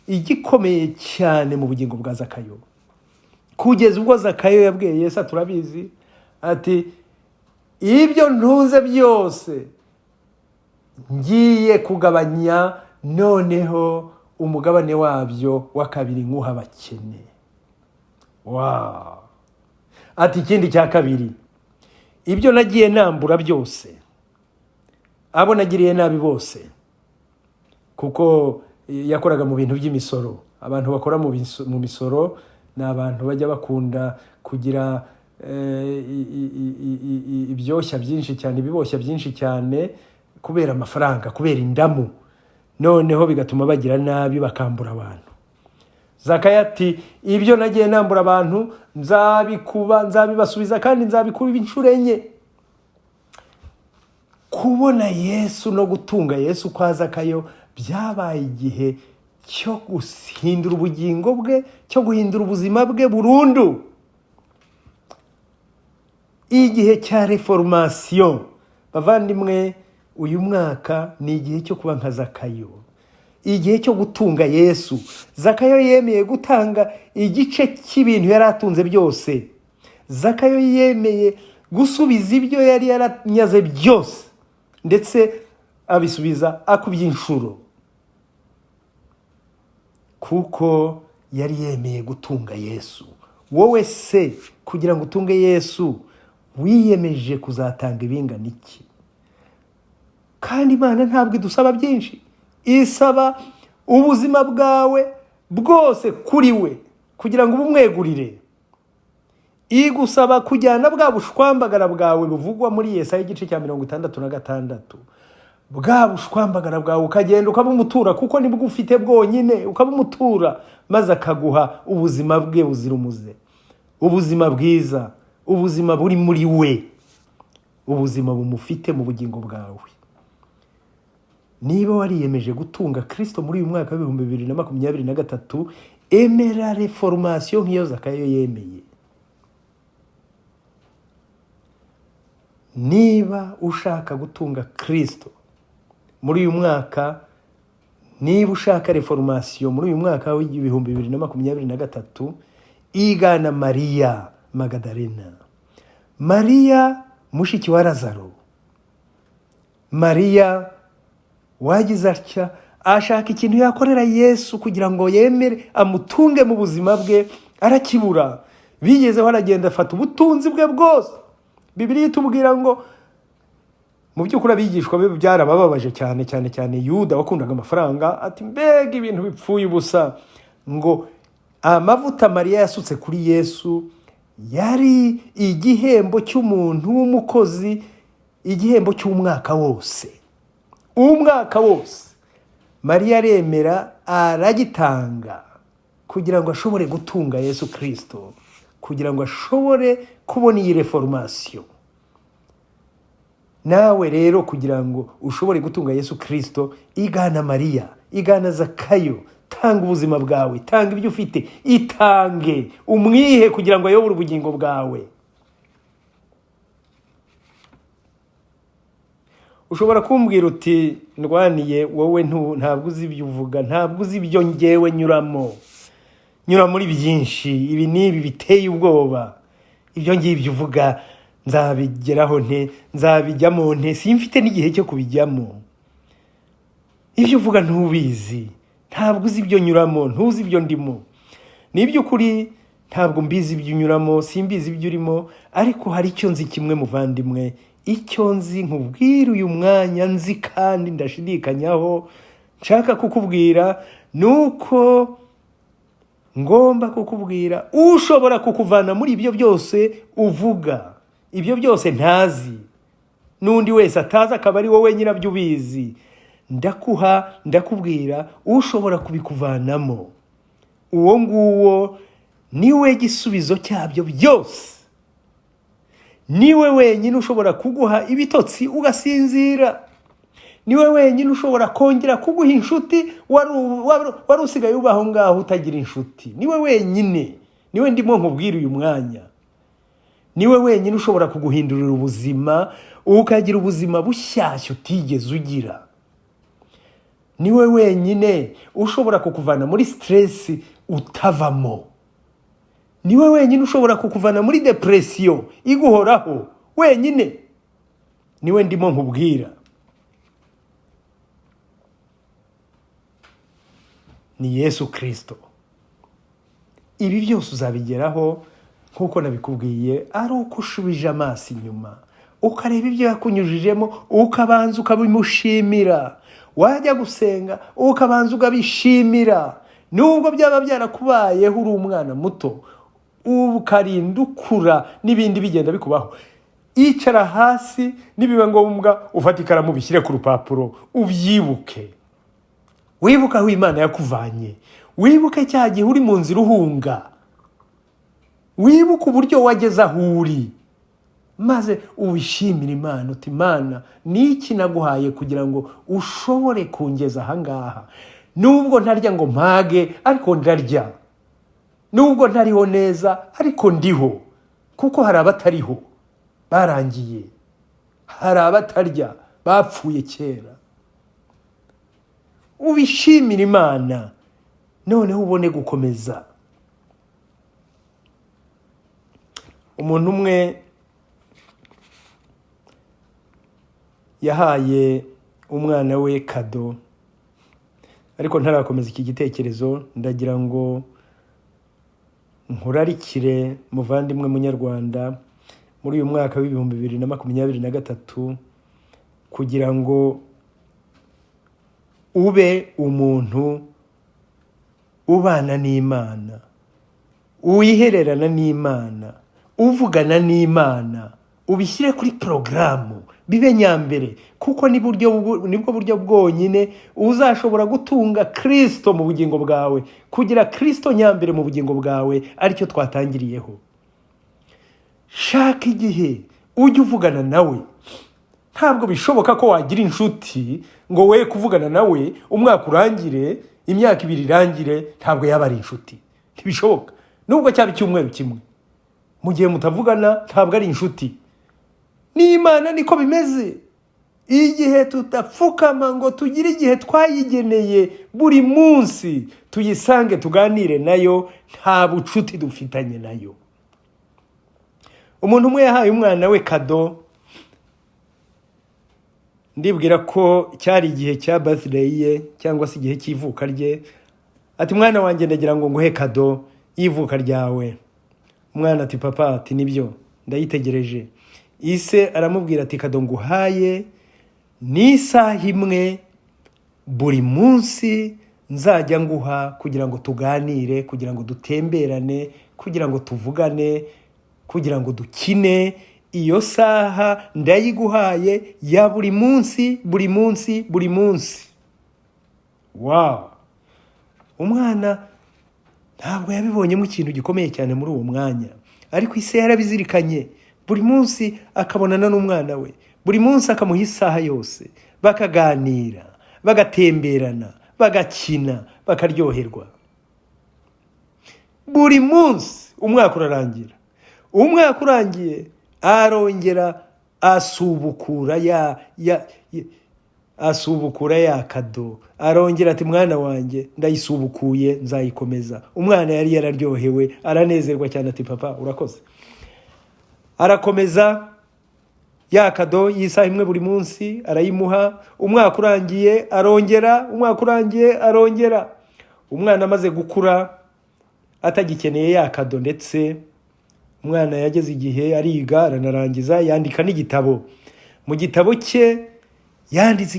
igikomeye cyane mu bugingo bwa Zakayo. Kugeza ubwo Zakayo yabwiye Yesu, turabizi, ati ibyo ntunze byose ngiye kugabanya, noneho umugabane wabyo wa kabiri nkuha abakene. Wow! Ati ikindi cya kabiri, ibyo nagiye nambura byose, abo nagiriye nabi bose, kuko yakoraga mu bintu by'imisoro. Abantu bakora mu misoro ni abantu bajya bakunda kugira ibyoshya byinshi cyane, ibiboshya byinshi cyane, kubera amafaranga, kubera indamu, noneho bigatuma bagira nabi, bakambura abantu. Zakayo ati ibyo nagiye nambura abantu nzabibasubiza kandi nzabikuba inshuro enye. Kubona Yesu no gutunga Yesu kwa Zakayo byabaye igihe cyo guhindura ubugingo bwe, cyo guhindura ubuzima bwe burundu. Igihe cya reformation, bavandimwe, uyu mwaka ni igihe cyo kuba nka Zakayo, igihe cyo gutunga Yesu. Zakayo yemeye gutanga igice cy'ibintu yari atunze byose. Zakayo yemeye gusubiza ibyo yari yaranyaze byose, ndetse abisubiza akubye inshuro, kuko yari yemeye gutunga Yesu. Wowe se, kugira ngo utunge Yesu, wiyemeje kuzatanga ibingana iki? Kandi Imana ntabwo idusaba byinshi, isaba ubuzima bwawe bwose kuri we kugira ngo ubumwegurire. Igusaba kujyana bwa bushwambagara bwawe buvugwa muri Yesaya igice cya 66, bwa bushwambagara bwawe ukagenda ukabumutura, kuko nibwo ufite bwonyine, ukabumutura maze akaguha ubuzima bwe buzira umuze, ubuzima bwiza, ubuzima buri muri we, ubuzima bumufite mu bugingo bwawe. Niba wariyemeje gutunga Kristo muri uyu mwaka wa 2023, emera reformation nk'iyo Zakayo yemeye. Niba ushaka gutunga Kristo muri uyu mwaka, niba ushaka reformation muri uyu mwaka wa 2023, igana Mariya Magadalena, Mariya mushiki wa Lazaro. Mariya wagize atya, ashaka ikintu yakorera Yesu kugira ngo yemere amutunge mu buzima bwe, arakibura. Bigezeho aragenda afata ubutunzi bwe bwose. Bibiliya itubwira ngo mu by'ukuri abigishwa be byarabababaje cyane Yuda wakundaga amafaranga, ati mbega ibintu bipfuye ubusa. Ngo amavuta Mariya yasutse kuri Yesu yari igihembo cy'umuntu w'umukozi, igihembo cy'umwaka wose. Umwaka wose Mariya aremera aragitanga kugira ngo ashobore gutunga Yesu Kristo, kugira ngo ashobore kubona iyi reformation. Nawe rero kugira ngo ushobore gutunga Yesu Kristo, igana Mariya, igana Zakayo. Tanga ubuzima bwawe, tanga ibyo ufite, itange, umwihe kugira ngo ayobore ubugingo bwawe. Ushobora kumbwira uti ndwaniye, wowe ntabwo uzi ibyo uvuga, ntabwo uzi ibyo ngewe nyura muri byinshi, ibi nibi biteye ubwoba. Ibyo ngibyo uvuga nzabigeraho nte, nzabijyamo nte, simfite n'igihe cyo kubijyamo. Ibyo uvuga ntubizi, ntabwo uzi ibyo nyuramo, ntuzi ibyo ndimo. Niby'ukuri ntabwo mbizi ibyo unyuramo, simbizi ibyo urimo, ariko hari icyo nzi kimwe muvandimwe. Icyo nzi nkubwira uyu mwanya, nzi kandi ndashidikanyaho, nshaka kukubwira, nuko ngomba kukubwira ushobora kukuvana muri ibyo byose uvuga, ibyo byose ntazi, n'undi wese atazi akaba ari wowe nyirabyo ubizi. Ndakubwira ushobora kubikuvanamo. Uwo nguwo niwe gisubizo cyabyo byose. Niwe wenyine ushobora kuguha ibitotsi ugasinzira. Niwe wenyine ushobora kongera kuguha inshuti wari usigaye ubaho ngaho utagira inshuti. Niwe wenyine, niwe ndimo nkubwira uyu mwanya. Niwe wenyine ushobora kuguhindurira ubuzima, ukagira ubuzima bushyashya utigeze ugira. Niwe wenyine ushobora kukuvana muri stress utavamo. Niwe wenyine ushobora kukuvana muri depression iguhoraho wenyine. Niwe ndimo nkubwira. Ni Yesu Kristo. Ibi byose uzabigeraho nkuko nabikubwiye, ari uko ushubije amaso inyuma, ukareba ibyo yakunyujijemo, ukabanza ukabimushimira. Wajya gusenga ukabanza ukabishimira, nubwo byaba byarakubayeho uri umwana muto, ukarinda ukura n'ibindi bigenda bikubaho. Icara hasi, nibiba ngombwa ufata ikaramu bishyire ku rupapuro, ubyibuke. Wibuka aho Imana yakuvanye, wibuke cya gihe uri mu nzira uhunga, wibuke uburyo wageze aho uri, maze ubishimire Imana uti Imana niki naguhaye kugira ngo ushobore kungeza ahangaha. Nubwo ntarya ngo mpage ariko ndarya, nubwo ntariho neza ariko ndiho, kuko hari abatariho barangiye, hari abatarya bapfuye kera. Ubishimire Imana noneho ubone gukomeza. Umuntu umwe yahaye umwana we kado, ariko ntarakomeza iki gitekerezo, ndagira ngo nkurarikire muvandimwe munyarwanda muri uyu mwaka w'ibihumbi 2023 kugira ngo ube umuntu ubana n'Imana, uyihererana n'Imana, uvugana n'Imana, ubishyire kuri porogaramu, bibe nyambere, kuko nibwo buryo bwonyine uzashobora gutunga Kristo mu bugingo bwawe, kugira Kristo nyambere mu bugingo bwawe, aricyo twatangiriyeho. Shaka igihe ujye uvugana nawe. Ntabwo bishoboka ko wagira inshuti ngo we kuvugana nawe umwaka urangire, imyaka 2 irangire, ntabwo yaba ari inshuti. Ntibishoboka. Nubwo cyaba icyumweru kimwe, mu gihe mutavugana ntabwo ari inshuti. N'Imana niko bimeze. Igihe tutapfukama ngo tugire igihe twayigeneye buri munsi tuyisange tuganire nayo, nta bucuti dufitanye nayo. Umuntu umwe yahaye umwana we kado, ndibwira ko cyari igihe cya birthday ye cyangwa se igihe cy'ivuka rye, ati mwana wanjye ndagira ngo nguhe kado y'ivuka ryawe. Umwana ati papa, ati nibyo ndayitegereje. Ise aramubwira ati kado nguhaye ni isaha imwe buri munsi nzajya nguha kugira ngo tuganire, kugira ngo dutemberane, kugira ngo tuvugane, kugira ngo dukine. Iyo saha ndayiguhaye ya buri munsi, buri munsi, buri munsi. Wow! Umwana ntabwo yabibonyemo ikintu gikomeye cyane muri uwo mwanya, ariko ise yarabizirikanye. Buri munsi akabonana n'umwana we, buri munsi akamuha isaha yose, bakaganira, bagatemberana, bagakina, bakaryoherwa. Buri munsi umwaka urarangira. Umwaka urangiye arongera asubukura ya kado. Arongera ati mwana wanjye ndayisubukuye, nzayikomeza. Umwana yari yararyohewe, aranezerwa cyane ati papa urakoze. Arakomeza ya kado y'isaha imwe buri munsi arayimuha. Umwaka urangiye arongera, umwaka urangiye arongera. Umwana amaze gukura atagikeneye ya kado, ndetse umwana yageze igihe ariga, aranarangiza, yandika n'igitabo. Mu gitabo cye yanditse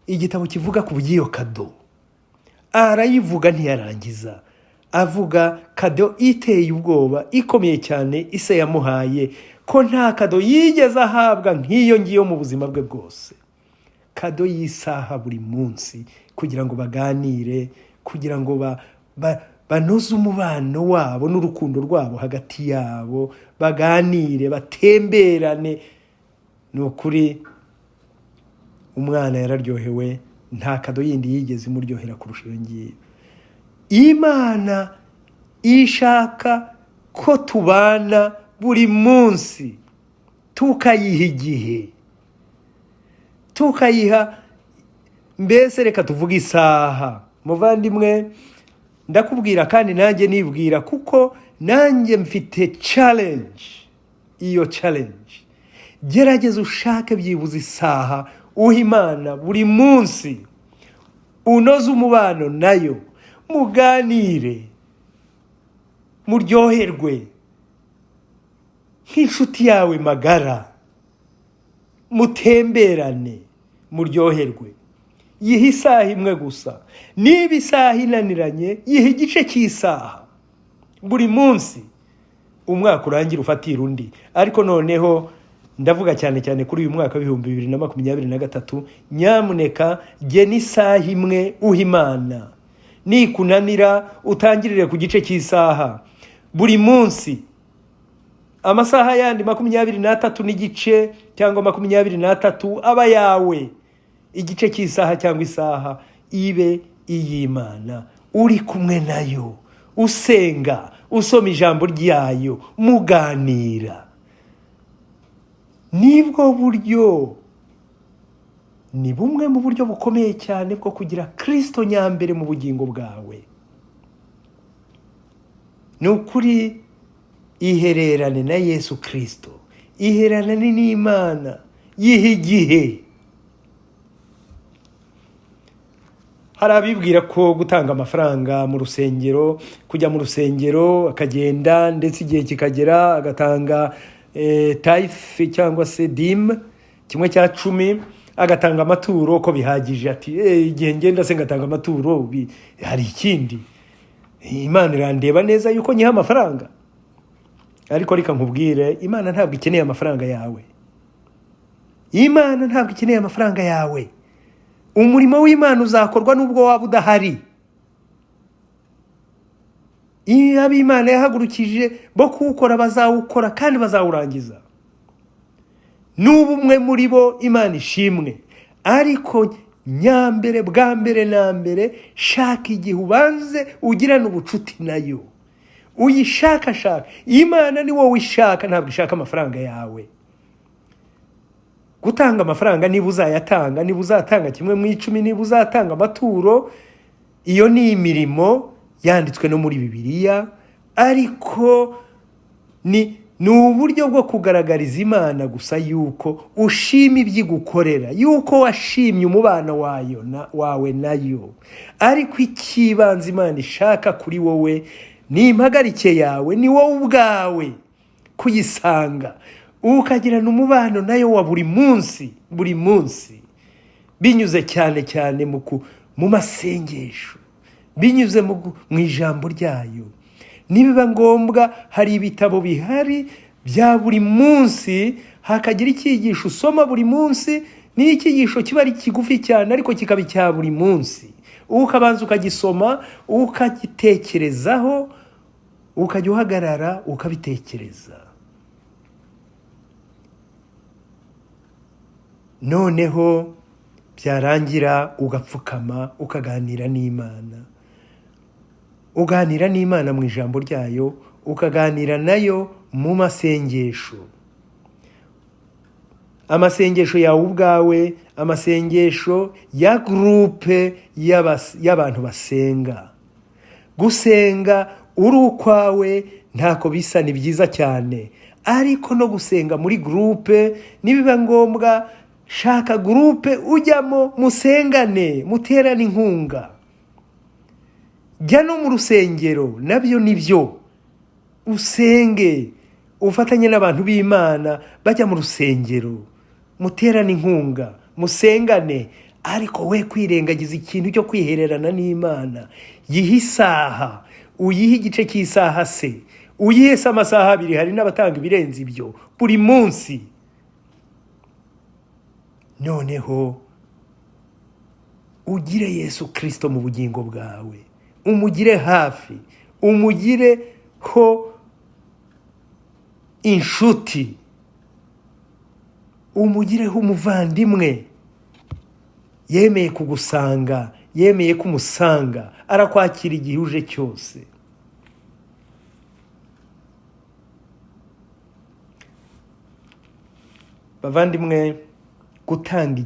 igitabo kivuga ku by'iyo kado. Arayivuga ntiyarangiza, avuga kado iteye ubwoba, ikomeye cyane ise yamuhaye, ko nta kado yigeze ahabwa nk'iyo ngiyo mu buzima bwe bwose. Kado y'isaha buri munsi, kugira ngo baganire, kugira ngo banoze umubano wabo n'urukundo rwabo hagati yabo, baganire, batemberane. Ni ukuri umwana yararyohewe, nta kado yindi yigeze imuryohera kurusha iyo ngiyo. Imana ishaka ko tubana buri munsi, tukayiha igihe, tukayiha, mbese reka tuvuge isaha. Muvandimwe, ndakubwira kandi nanjye nibwira, kuko nanjye mfite challenge. Iyo challenge, gerageza ushake byibuze isaha uha Imana buri munsi, unoze umubano nayo, muganire, muryoherwe nk'inshuti yawe magara, mutemberane, muryoherwe. Yiha isaha imwe gusa. Niba isaha inaniranye, yiha igice cy'isaha buri munsi. Umwaka urangira ufatira undi. Ariko noneho ndavuga cyane cyane kuri uyu mwaka w'ibihumbi 2023, nyamuneka gena isaha imwe uha Imana. nikunanira utangirire ku gice cy'isaha. Buri munsi amasaha yandi 23 n'igice cyangwa 23 aba yawe. Igice cy'isaha cyangwa isaha ibe iy'Imana, uri kumwe nayo, usenga, usoma ijambo ryayo, muganira. Nibwo buryo, ni bumwe mu buryo bukomeye cyane bwo kugira Kristo nyambere mu bugingo bwawe. Ni ukuri ihererane na Yesu Kristo, ihererane n'Imana, yihe igihe. Hari abibwira ko gutanga amafaranga mu rusengero, kujya mu rusengero akagenda ndetse igihe kikagera agatanga tithe cyangwa se dim, 1/10, agatanga amaturo ko bihagije. Ati igihe ngenda se ngatanga amaturo hari ikindi, Imana irandeba neza yuko nyiha amafaranga. Ariko reka nkubwire, Imana ntabwo ikeneye amafaranga yawe. Imana ntabwo ikeneye amafaranga yawe. Umurimo w'Imana uzakorwa nubwo waba udahari. Iyo Imana yahagurukije bo kuwukora bazawukora kandi bazawurangiza. N'ubumwe muri bo Imana ishimwe. Ariko nyambere, bwa mbere na mbere, shaka igihe ubanze ugirana ubucuti nayo. Uyishakashaka. Imana ni wowe ishaka, ntabwo ishaka amafaranga yawe. Gutanga amafaranga niba uzayatanga, niba uzatanga 1/10, niba uzatanga amaturo, iyo ni imirimo yanditswe no muri Bibiliya. Ariko ni uburyo bwo kugaragariza Imana gusa yuko ushima ibyigukorera, yuko washimye umubano wawe nayo. Ariko ikibanza Imana ishaka kuri wowe ni impagarike yawe, ni wowe ubwawe kuyisanga, ukagirana umubano nayo wa buri munsi, binyuze cyane cyane mu masengesho, binyuze mu ijambo ryayo. Nibiba ngombwa hari ibitabo bihari bya buri munsi, hakagira icyigisho usoma buri munsi, n'icyigisho kiba ari kigufi cyane ariko kikaba cya buri munsi. Ukabanza ukagisoma, ukagitekerezaho, ukajya uhagarara ukabitekereza. Noneho byarangira ugapfukama ukaganira n'Imana. Uganira n'Imana mu ijambo ryayo, ukaganira nayo mu masengesho. Amasengesho yawe ubwawe, amasengesho ya groupe y'abantu basenga. Gusenga uri ukwawe ntako bisa, ni byiza cyane. Ariko no gusenga muri groupe, nibiba ngombwa shaka groupe ujyamo, musengane, muterane inkunga. Jya no mu rusengero, nabyo nibyo. Usenge, ufatanye n'abantu b'Imana bajya mu rusengero, muterane inkunga, musengane. Ariko we kwirengagiza ikintu cyo kwihererana n'Imana. Yihe isaha, uyihe igice cy'isaha se, uyihe se amasaha 2, hari n'abatanga ibirenze ibyo buri munsi. Noneho ugire Yesu Kristo mu bugingo bwawe, umugire hafi, umugireho inshuti, umugireho umuvandimwe. Yemeye kugusanga, yemeye kumusanga, arakwakira igihe uje cyose. Bavandimwe, gutanga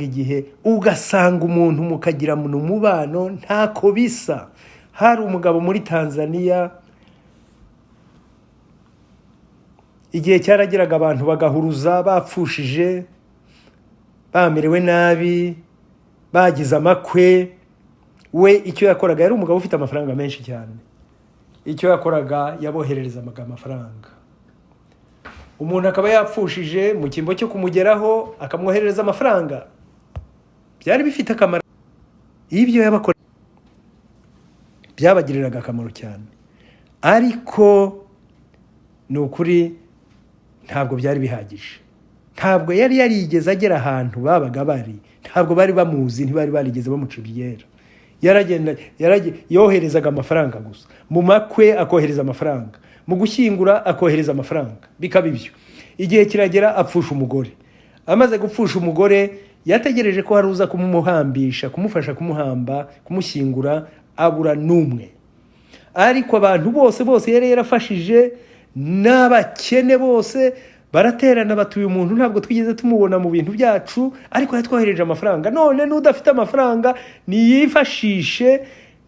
igihe ugasanga umuntu mukagira umubano ntako bisa. Hari umugabo muri Tanzania, igihe cyaragiraga abantu bagahuruza, bapfushije, bamerewe nabi, bagize amakwe. We icyo yakoraga, yari umugabo ufite amafaranga menshi cyane. Icyo yakoraga, yabohererezaga amafaranga. Umuntu akaba yapfushije, mu kimbo cyo kumugeraho akamwoherereza amafaranga. Byari bifite akamaro. Ibyo yabakora byabagiriraga akamaro cyane. Ariko ni ukuri ntabwo byari bihagije. Ntabwo yari yarigeze agera ahantu babaga bari. Ntabwo bari bamuzi, ntibari barigeze bamuca ibyera. yoherezaga amafaranga gusa, mu makwe akohereza amafaranga, mu gushyingura akohereza amafaranga, bikaba ibyo. Igihe kiragera apfusha umugore. Amaze gupfusha umugore, yategereje ko hari uza kumuhambisha, kumufasha kumuhamba, kumushyingura, abura n'umwe. Ariko abantu bose yari yarafashije, n'abakene bose baraterana batuye umuntu ntabwo twigeze tumubona mu bintu byacu, ariko yatwohereje amafaranga. None n'udafite amafaranga niyifashishe,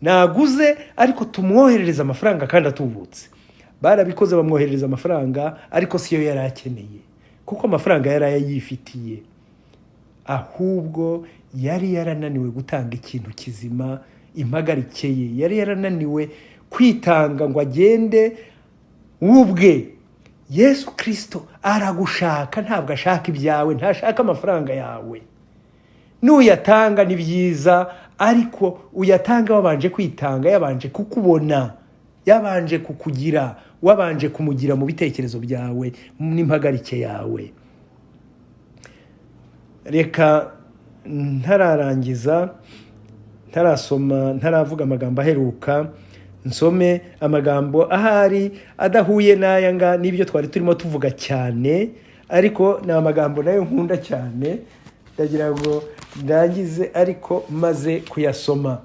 naguze ariko tumwoherereza amafaranga kandi atubutse. Barabikoze, bamwoherereza amafaranga, ariko siyo yari akeneye, kuko amafaranga yari ayifitiye. Ahubwo yari yarananiwe gutanga ikintu kizima, impagarike ye yari yarananiwe kwitanga ngo agende ubwe. Yesu Kristo aragushaka, ntabwo ashaka ibyawe, ntashaka amafaranga yawe. Nuyatanga ni byiza, ariko uyatanga wabanje kwitanga, yabanje kukubona, yabanje kukugira, wabanje kumugira mu bitekerezo byawe n'impagarike yawe. Reka ntararangiza, ntarasoma, ntaravuga amagambo aheruka, nsome amagambo ahari adahuye n'ayanga n'ibyo twari turimo tuvuga cyane, ariko ni amagambo nayo nkunda cyane, ndagira ngo ndangize ariko maze kuyasoma.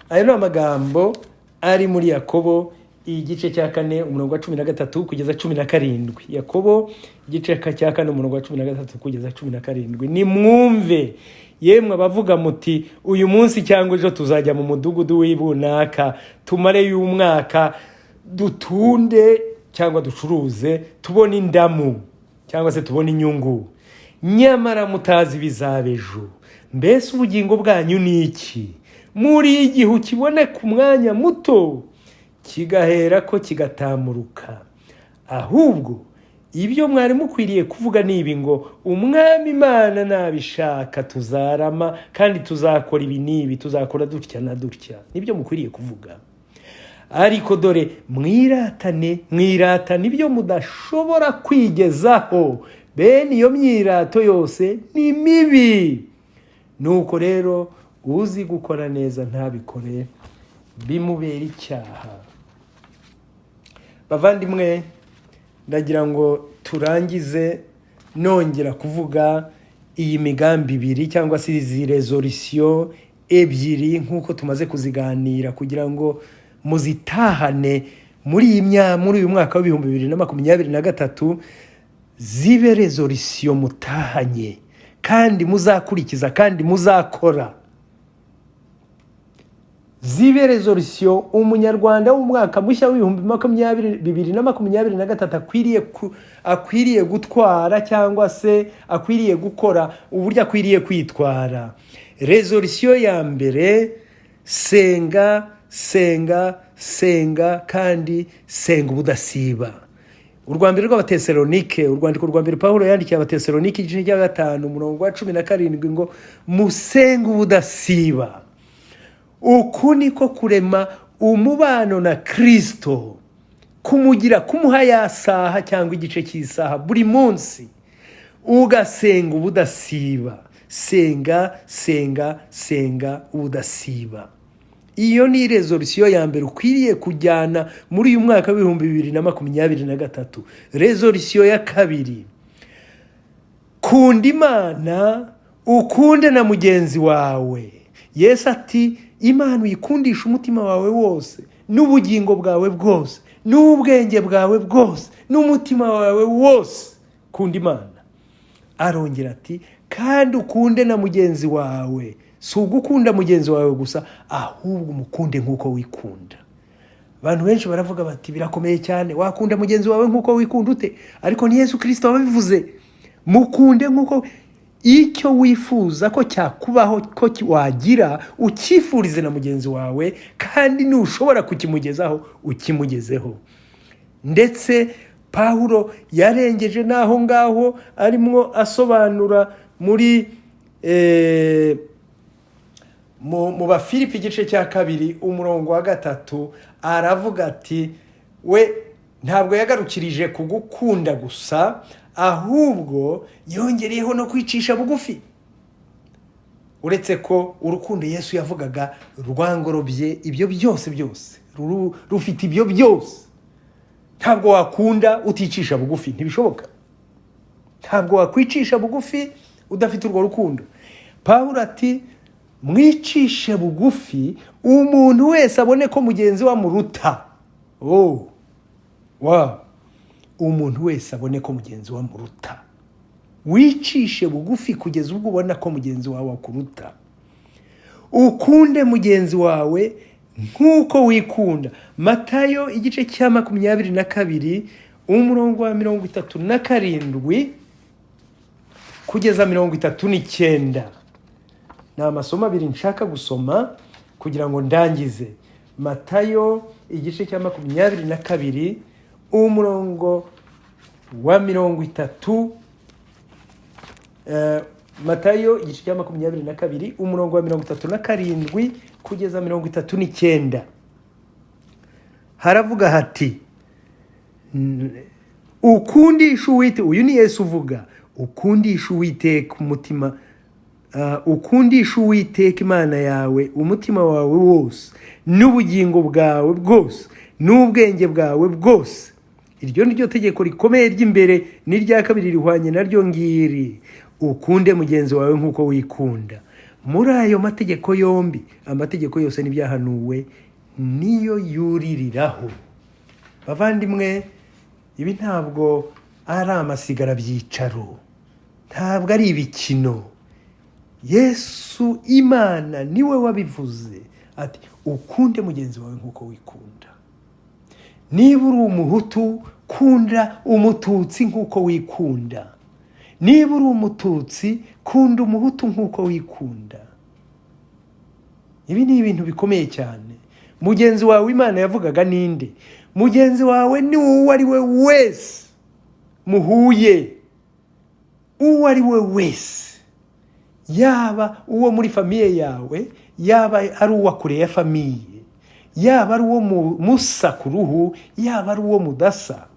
Ayo ni amagambo ari muri Yakobo igice cya 4 umurongo wa 13 kugeza 17. Yakobo igice cya 4 umurongo wa 13 kugeza 17. Nimwumve yemwe abavuga muti uyu munsi cyangwa ejo tuzajya mu mudugudu w'ibunaka, tumare y'umwaka, dutunde cyangwa ducuruze, tubone indamu cyangwa se tubone inyungu, nyamara mutazi bizabejo. Mbese ubugingo bwanyu ni iki? Muri igihe kibone ku mwanya muto, kigahera ko kigatamuruka. Ahubwo ibyo mwari mukwiriye kuvuga nibi ngo umwami Imana nabishaka tuzarama kandi tuzakora ibi nibi, tuzakora dutya na dutya. Nibyo mukwiriye kuvuga. Ariko dore mwiratane ibyo mudashobora kwigezaho, bene iyo myirato yose ni mibi. Nuko rero uzi gukora neza ntabikore, bimubera icyaha. Bavandimwe, ndagira ngo turangize nongera kuvuga iyi migambi ibiri cyangwa se izi resolution ebyiri nk'uko tumaze kuziganira, kugira ngo muzitahane muri uyu mwaka wa 2023, zibe resolution mutahanye kandi muzakurikiza kandi muzakora. Zibe resolution umunyarwanda w'umwaka mushya w'2023 akwiriye gutwara cyangwa se akwiriye gukora, uburyo akwiriye kwitwara. Resolution ya mbere, senga kandi senga ubudasiba. Urwambere rw'Abatesalonike, urwandiko rwa mbere Pawulo yandikiye Abatesalonike igice cya 5 umurongo wa 17 ngo musenga ubudasiba. Uku niko kurema umubano na Kristo, kumuha ya saha cyangwa igice cy'isaha buri munsi, ugasenga ubudasiba. Senga ubudasiba. Iyo ni resolution ya mbere ukwiriye kujyana muri uyu mwaka wa 2023. Resolution ya kabiri, kunda Imana ukunde na mugenzi wawe. Yesu ati Imana uyikundisha umutima wawe wose, n'ubugingo bwawe bwose, n'ubwenge bwawe bwose, n'umutima wawe wose. Kunda Imana. Arongera ati kandi ukunde na mugenzi wawe. Si ugukunda mugenzi wawe gusa, ahubwo umukunde nk'uko wikunda. Abantu benshi baravuga bati birakomeye cyane, wakunda mugenzi wawe nk'uko wikunda ute? Ariko ni Yesu Kristo wabivuze. Mukunde nk'uko icyo wifuza ko cyakubaho ko wagira, ukifurize na mugenzi wawe, kandi nushobora kukimugezaho ukimugezeho. Ndetse Pawulo yarengeje naho ngaho arimo asobanura muri mu Bafilipi igice cya 2 umurongo wa 3, aravuga ati we ntabwo yagarukirije kugukunda gusa, ahubwo yongereyeho no kwicisha bugufi. uretse ko urukundo Yesu yavugaga rwangorobye ibyo byose rufite ibyo byose. Ntabwo wakunda uticisha bugufi, ntibishoboka. Ntabwo wakwicisha bugufi udafite urwo rukundo. Pawulo ati mwicishe bugufi umuntu wese abone ko mugenzi we amuruta. Umuntu wese abone ko mugenzi we amuruta. Wicishe bugufi kugeza ubwo ubona ko mugenzi wawe akuruta. Ukunde mugenzi wawe nk'uko wikunda. Matayo igice cya 22 umurongo wa 37 kugeza 39. Ni amasomo abiri nshaka gusoma kugira ngo ndangize. Matayo igice cya 22 umurongo wa 30. Matayo igice cya 22 umurongo wa 37 kugeza 39. Haravuga hati ukundisha Uwiteka. Uyu ni Yesu uvuga. Ukundisha Uwiteka umutima, ukundisha Uwiteka Imana yawe umutima wawe wose n'ubugingo bwawe bwose n'ubwenge bwawe bwose. Iryo ni ryo tegeko rikomeye ry'imbere, n'irya kabiri rihwanye naryo ngiri: ukunde mugenzi wawe nk'uko wikunda. Muri ayo mategeko yombi, amategeko yose n'ibyahanuwe niyo yuririraho. Bavandimwe, ibi ntabwo ari amasigara byicaro, ntabwo ari ibikino. Yesu Imana niwe wabivuze ati ukunde mugenzi wawe nk'uko wikunda. Niba uri umuhutu, kunda umututsi nk'uko wikunda. Niba uri umututsi, kunda umuhutu nk'uko wikunda. Ibi ni ibintu bikomeye cyane. Mugenzi wawe Imana yavugaga ninde? Mugenzi wawe ni uwo ari we wese muhuye. Uwo ari we wese, yaba uwo muri famiye yawe, yaba ari uwo kure ya famiye, yaba ari uwo musa ku ruhu, yaba ari uwo mudasa,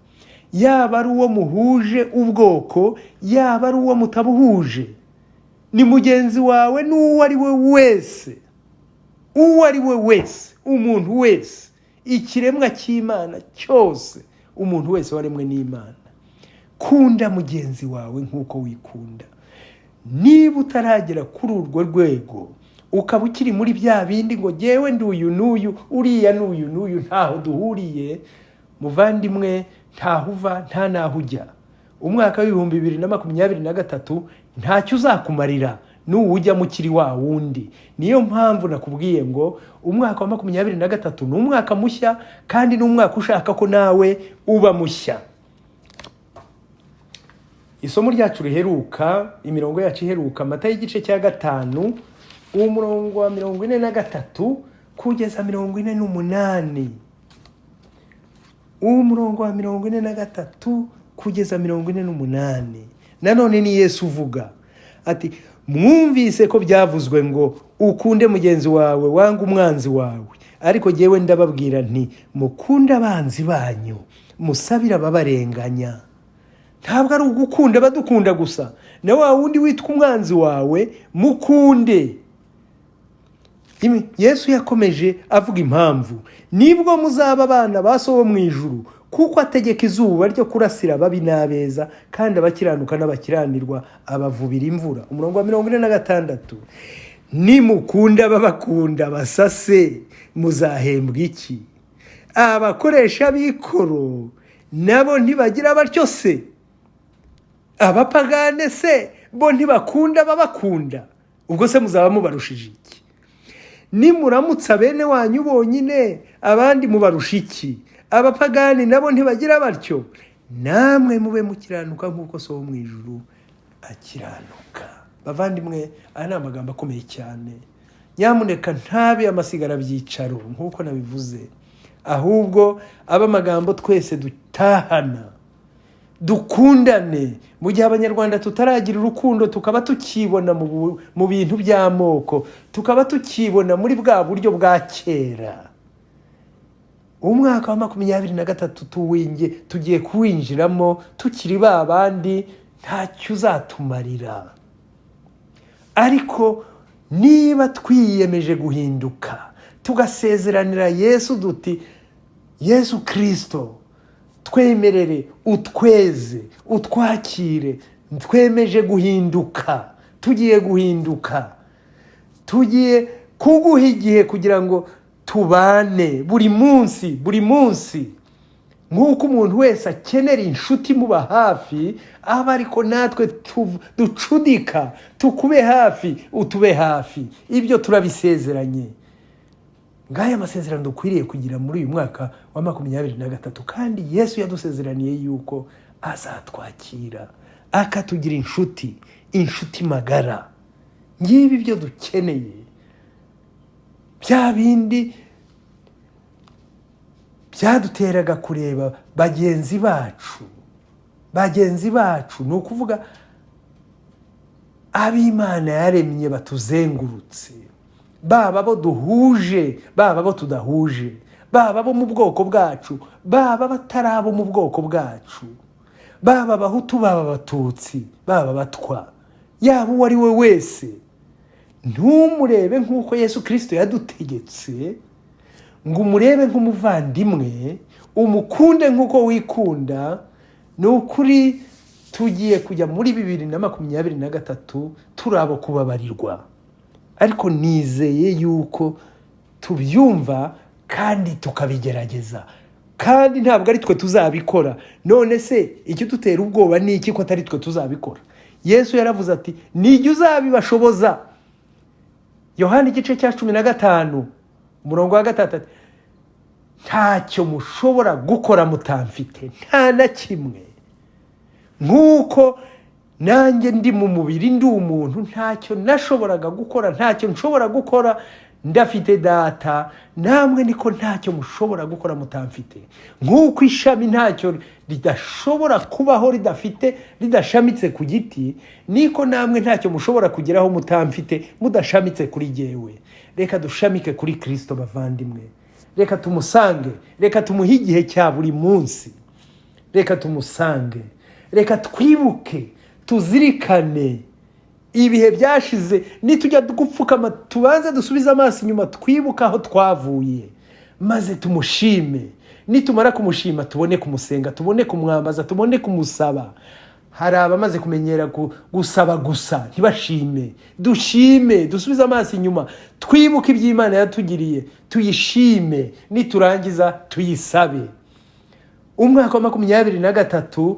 yaba ari uwo muhuje ubwoko, yaba ari uwo mutabuhuje. Ni mugenzi wawe n'uwo ari we wese. Uwo ari we wese, umuntu wese, ikiremwa cy'Imana cyose, umuntu wese waremwe n'Imana. Kunda mugenzi wawe nk'uko wikunda. Niba utaragera kuri urwo rwego, ukaba ukiri muri bya bindi ngo jewe ndi uyu n'uyu, uriya n'uyu n'uyu, ntaho duhuriye, muvandimwe, ntaho uva nta naho ujya. Umwaka wa 2023 ntacyo uzakumarira n'uwujya mukiri wa wundi. Niyo mpamvu nakubwiye ngo umwaka wa 2023 ni umwaka mushya, kandi ni umwaka ushaka ko nawe uba mushya. Isomo ryacu riheruka, imirongo yacu iheruka, Matayo igice cya 5 umurongo wa 43 kugeza 48. Umurongo wa 43 kugeza 48. Nanone ni Yesu uvuga ati mwumvise ko byavuzwe ngo ukunde mugenzi wawe wanga umwanzi wawe, ariko jewe ndababwira nti mukunde abanzi banyu, musabira ababarenganya. Ntabwo ari ugukunda badukunda gusa, na wa wundi witwa umwanzi wawe mukunde. Yesu yakomeje avuga impamvu: nibwo muzaba abana ba So wo mu ijuru, kuko ategeka izuba ryo kurasira ababi n'abeza, kandi abakiranuka n'abakiranirwa abavubira imvura. Umurongo wa 46: nimukunda ababakunda basase, muzahembwa iki? Abakoresha b'ikoro nabo ntibagira batyo se? Abapagane se bo ntibakunda babakunda? Ubwo se muzaba mubarushije iki? Nimuramutsa bene wanyu bonyine, abandi mubarusha iki? Abapagani nabo ntibagira batyo? Namwe mube mukiranuka nk'uko So wo mu ijuru akiranuka. Bavandimwe, aya ni amagambo akomeye cyane. Nyamuneka ntabe amasigara byicaro nk'uko nabivuze, ahubwo aba amagambo twese dutahana, dukundane. Mu gihe Abanyarwanda tutaragira urukundo, tukaba tukibona mu bintu by'amoko, tukaba tukibona muri bwa buryo bwa kera. Umwaka wa 2023 tugiye kuwinjiramo tukiri babandi, ntacyo uzatumarira. Ariko niba twiyemeje guhinduka tugasezeranira Yesu duti Yesu Kristo twemerere utweze utwakire, twemeje guhinduka, tugiye guhinduka, tugiye kuguha igihe kugira ngo tubane buri munsi nk'uko umuntu wese akenera inshuti muba hafi, aba ariko natwe ducudika tukube hafi, utube hafi. Ibyo turabisezeranye. Ngaya amasezerano dukwiriye kugira muri uyu mwaka wa 2023, kandi Yesu yadusezeraniye yuko azatwakira akatugira inshuti magara. Ngibi byo dukeneye, bya bindi byaduteraga kureba bagenzi bacu, ni ukuvuga ab'Imana yaremye batuzengurutse, baba bo duhuje, baba bo tudahuje, baba bo mu bwoko bwacu, baba batari abo mu bwoko bwacu, baba abahutu, baba abatutsi, baba abatwa, yaba uwo ari we wese. Ntumurebe nk'uko Yesu Kristo yadutegetse, ngo umurebe nk'umuvandimwe, umukunde nk'uko wikunda. Ni ukuri tugiye kujya muri 2023 turabo kubabarirwa, ariko nizeye yuko tubyumva kandi tukabigerageza, kandi ntabwo ari twe tuzabikora. None se icyo dutera ubwoba ni iki ko atari twe tuzabikora? Yesu yaravuze ati nijye uzabibashoboza. Yohana igice cya 15 umurongo wa 3, ntacyo mushobora gukora mutamfite, nta na kimwe. Nk'uko nanjye ndi mu mubiri, ndi umuntu, ntacyo nashoboraga gukora, ntacyo nshobora gukora ndafite Data, namwe niko ntacyo mushobora gukora mutamfite. Nk'uko ishami ntacyo ridashobora kubaho ridashamitse ku giti, niko namwe ntacyo mushobora kugeraho mutamfite mudashamitse kuri jyewe. Reka dushamike kuri Kristo bavandimwe, reka tumusange, reka tumuhe igihe cya buri munsi, reka tumusange, reka twibuke, tuzirikane ibihe byashize. Nitujya gupfukama tubanze dusubize amaso inyuma, twibuka aho twavuye, maze tumushime. Nitumara kumushima tubone kumusenga, tubone kumwambaza, tubone kumusaba. Hari abamaze kumenyera gusaba gusa ntibashime. Dushime, dusubize amaso inyuma, twibuke iby'Imana yatugiriye, tuyishime, niturangiza tuyisabe. Umwaka wa 2023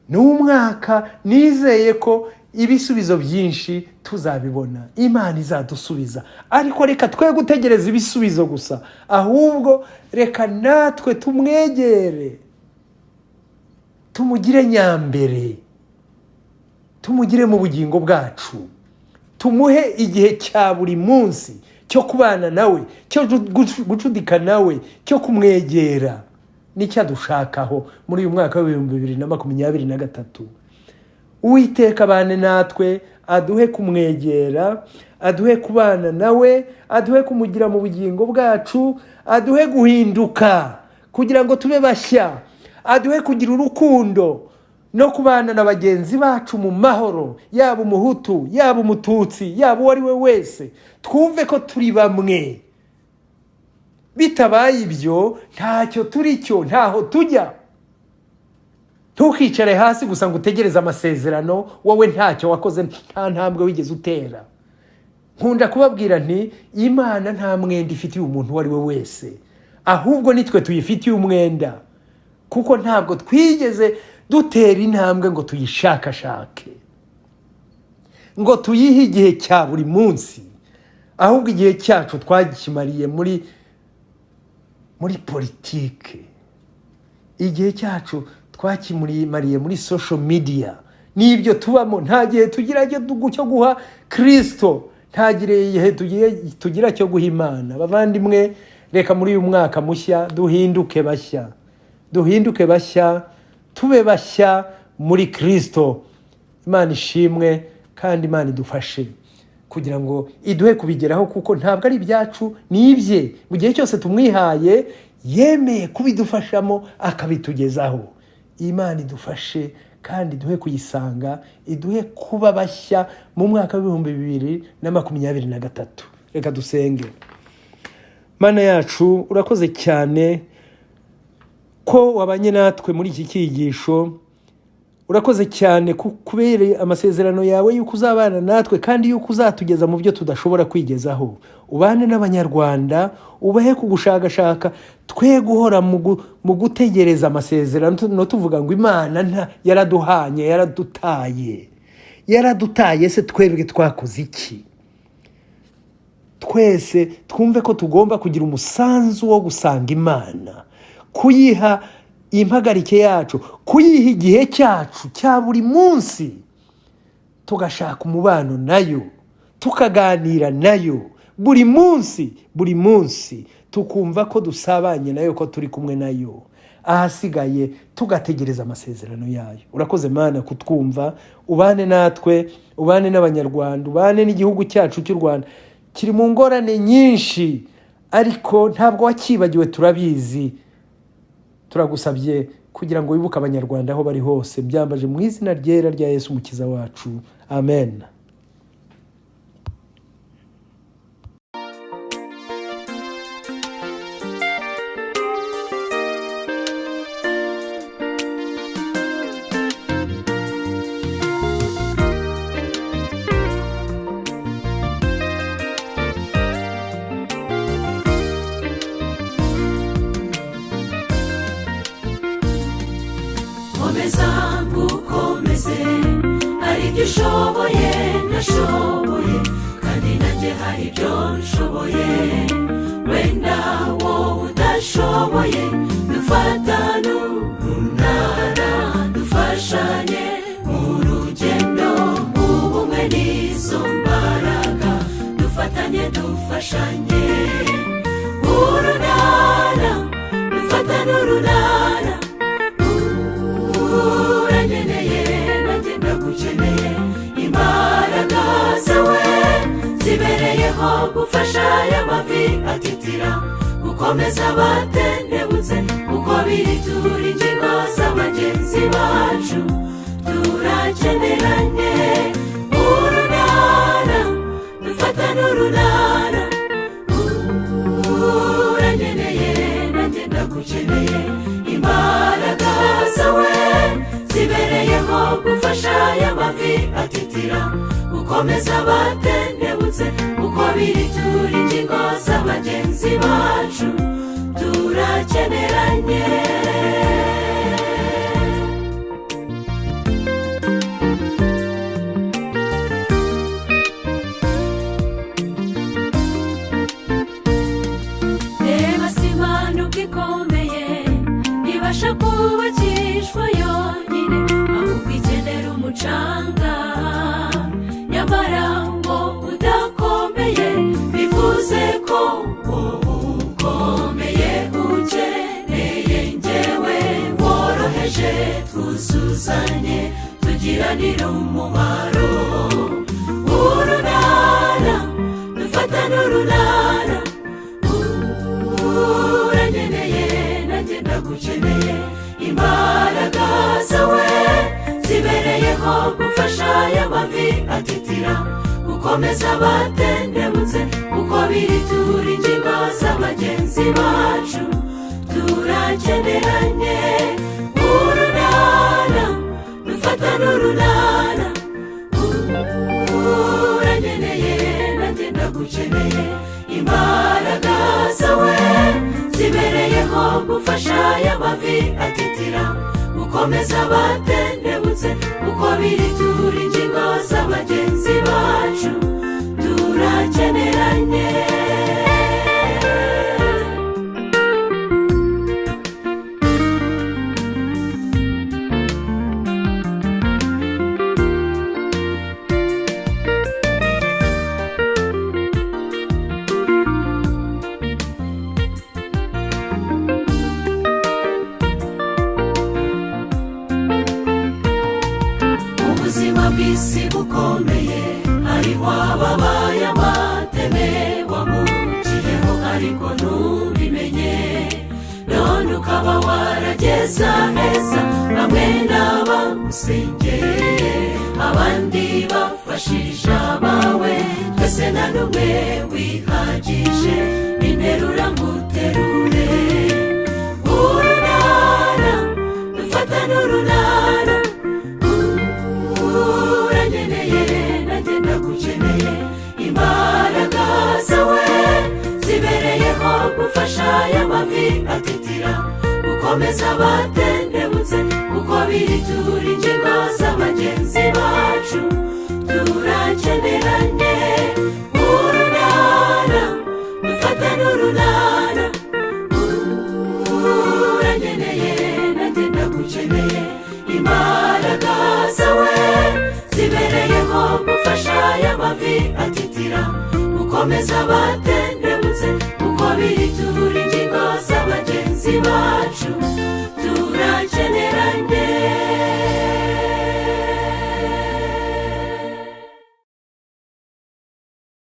ni umwaka nizeye ko ibisubizo byinshi tuzabibona, Imana izadusubiza. Ariko reka twe gutegereza ibisubizo gusa, ahubwo reka natwe tumwegere, tumugire nyambere, tumugire mu bugingo bwacu, tumuhe igihe cya buri munsi cyo kubana nawe, cyo gucudika nawe, cyo kumwegera. Nicyo dushakaho muri uyu mwaka wa 2023. Uwiteka abane natwe, aduhe kumwegera, aduhe kubana nawe, aduhe kumugira mu bugingo bwacu, aduhe guhinduka kugira ngo tube bashya, aduhe kugira urukundo no kubana na bagenzi bacu mu mahoro, yaba umuhutu, yaba umututsi, yaba uwo ari we wese. Twumve ko turi bamwe. Bitabaye ibyo ntacyo turi cyo, ntaho tujya. Ntukicare hasi gusa ngo utegereze amasezerano, wowe ntacyo wakoze, nta ntambwe wigeze utera. Nkunda kubabwira nti Imana nta mwenda ifitiye umuntu uwo ari we wese, ahubwo nitwe tuyifitiye umwenda, kuko ntabwo twigeze dutera intambwe ngo tuyishakashake, ngo tuyihe igihe cya buri munsi, ahubwo igihe cyacu twagikimariye muri politike, igihe cyacu twakimuriye muri social media. Nibyo tubamo, nta gihe tugira cyo guha Kristo, nta gihe tugira cyo guha Imana. Bavandimwe, reka muri uyu mwaka mushya duhinduke bashya, tube bashya muri Kristo. Imana ishimwe kandi Imana idufashe kugira ngo iduhe kubigeraho, kuko ntabwo ari ibyacu, ni ibye. Mu gihe cyose tumwihaye, yemeye kubidufashamo akabitugezaho. Imana idufashe kandi duhe kuyisanga, iduhe kuba bashya mu mwaka w'ibihumbi 2023. Reka dusenge. Mana yacu, urakoze cyane ko wabanye natwe muri iki cyigisho. Urakoze cyane kubera amasezerano yawe yuko uzabana natwe kandi yuko uzatugeza mu byo tudashobora kwigezaho. Ubane n'abanyarwanda, ubahe kugushagashaka, twe guhora mu gutegereza amasezerano no tuvuga ngo Imana yaraduhanye, yaradutaye se twebwe twakoze iki? Twese twumve ko tugomba kugira umusanzu wo gusanga Imana, kuyiha impagarike yacu, kuyiha igihe cyacu cya buri munsi, tugashaka umubano nayo, tukaganira nayo buri munsi, tukumva ko dusabanye nayo, ko turi kumwe nayo. Ahasigaye tugategereza amasezerano yayo. Urakoze Mana kutwumva, ubane natwe, ubane n'abanyarwanda, ubane n'igihugu cyacu cy'u Rwanda. Kiri mu ngorane nyinshi ariko ntabwo wakibagiwe, turabizi. Turagusabye kugira ngo wibuke abanyarwanda aho bari hose. Byambaje mu izina ryera rya Yesu umukiza wacu. Amen. Komeza ngukomeze, hari ibyo ushoboye nashoboye, kandi nanjye hari ibyo nshoboye. Wenda wowe udashoboye, dufatane urunana, dufashanye mu rugendo, ubumwe n'izo mbaraga, dufatanye dufashanye. Urunana, dufatane urunana, uranyeneye nanjye ndagukeneye. Imbaraga zawe zibereyeho gufasha aya mavi atitira, gukomeza abatendebutse uko biri. Turi ingingo z'abagenzi bacu, turakeneranye. Urunana, dufatane urunana, uranyeneye nanjye ndagukeneye. Imbaraga zawe zibereyeho gufasha aya mavi atitira, gukomeza abatendebutse uko biri. Turi ingingo z'abagenzi bacu, turakeneranye. Reba simanuka ikomeye ibasha kubakishwa yonyine, ahubwo ikenera umucanga. Nyamara ngo udakomeye bivuze ko ukomeye ukeneye njyewe woroheje. Twuzuzanye tugiranire umumaro. Urunana, dufatane urunana, uranyeneye nanjye ndagukeneye. Imbaraga zawe zibereyeho gufasha aya mavi atitira, gukomeza abatendebutse uko biri. Turi ingingo z'abagenzi bacu, turakeneranye. Urunana, dufatane urunana, uranyeneye nanjye ndagukeneye. Imbaraga zawe zibereyeho gufasha aya mavi atitira, gukomeza abatendebutse uko biri. Turi ingingo z'abagenzi bacu, turakeneranye. Ubuzima bw'isi bukomeye, hariho ababaye amateme wamuciyeho ariko ntubimenye. None ukaba warageza heza, bamwe n'abamusengeye abandi bafashije abawe twese nta n'umwe wihagije interura nguterure urunana dufata n'urunana uranyeneye nanjye ndagukeneye imbaraga zawe zibereyeho gufasha aya mavi atitira gukomeza abatendebutse uko biri turi ingingo z'abagenzi bacu turakeneranye urunana dufata n'urunana uranyeneye nanjye ndagukeneye imbaraga zawe zibereyeho gufasha aya mavi atitira gukomeza abatendebutse uko biri turi ingingo z'abagenzi bacu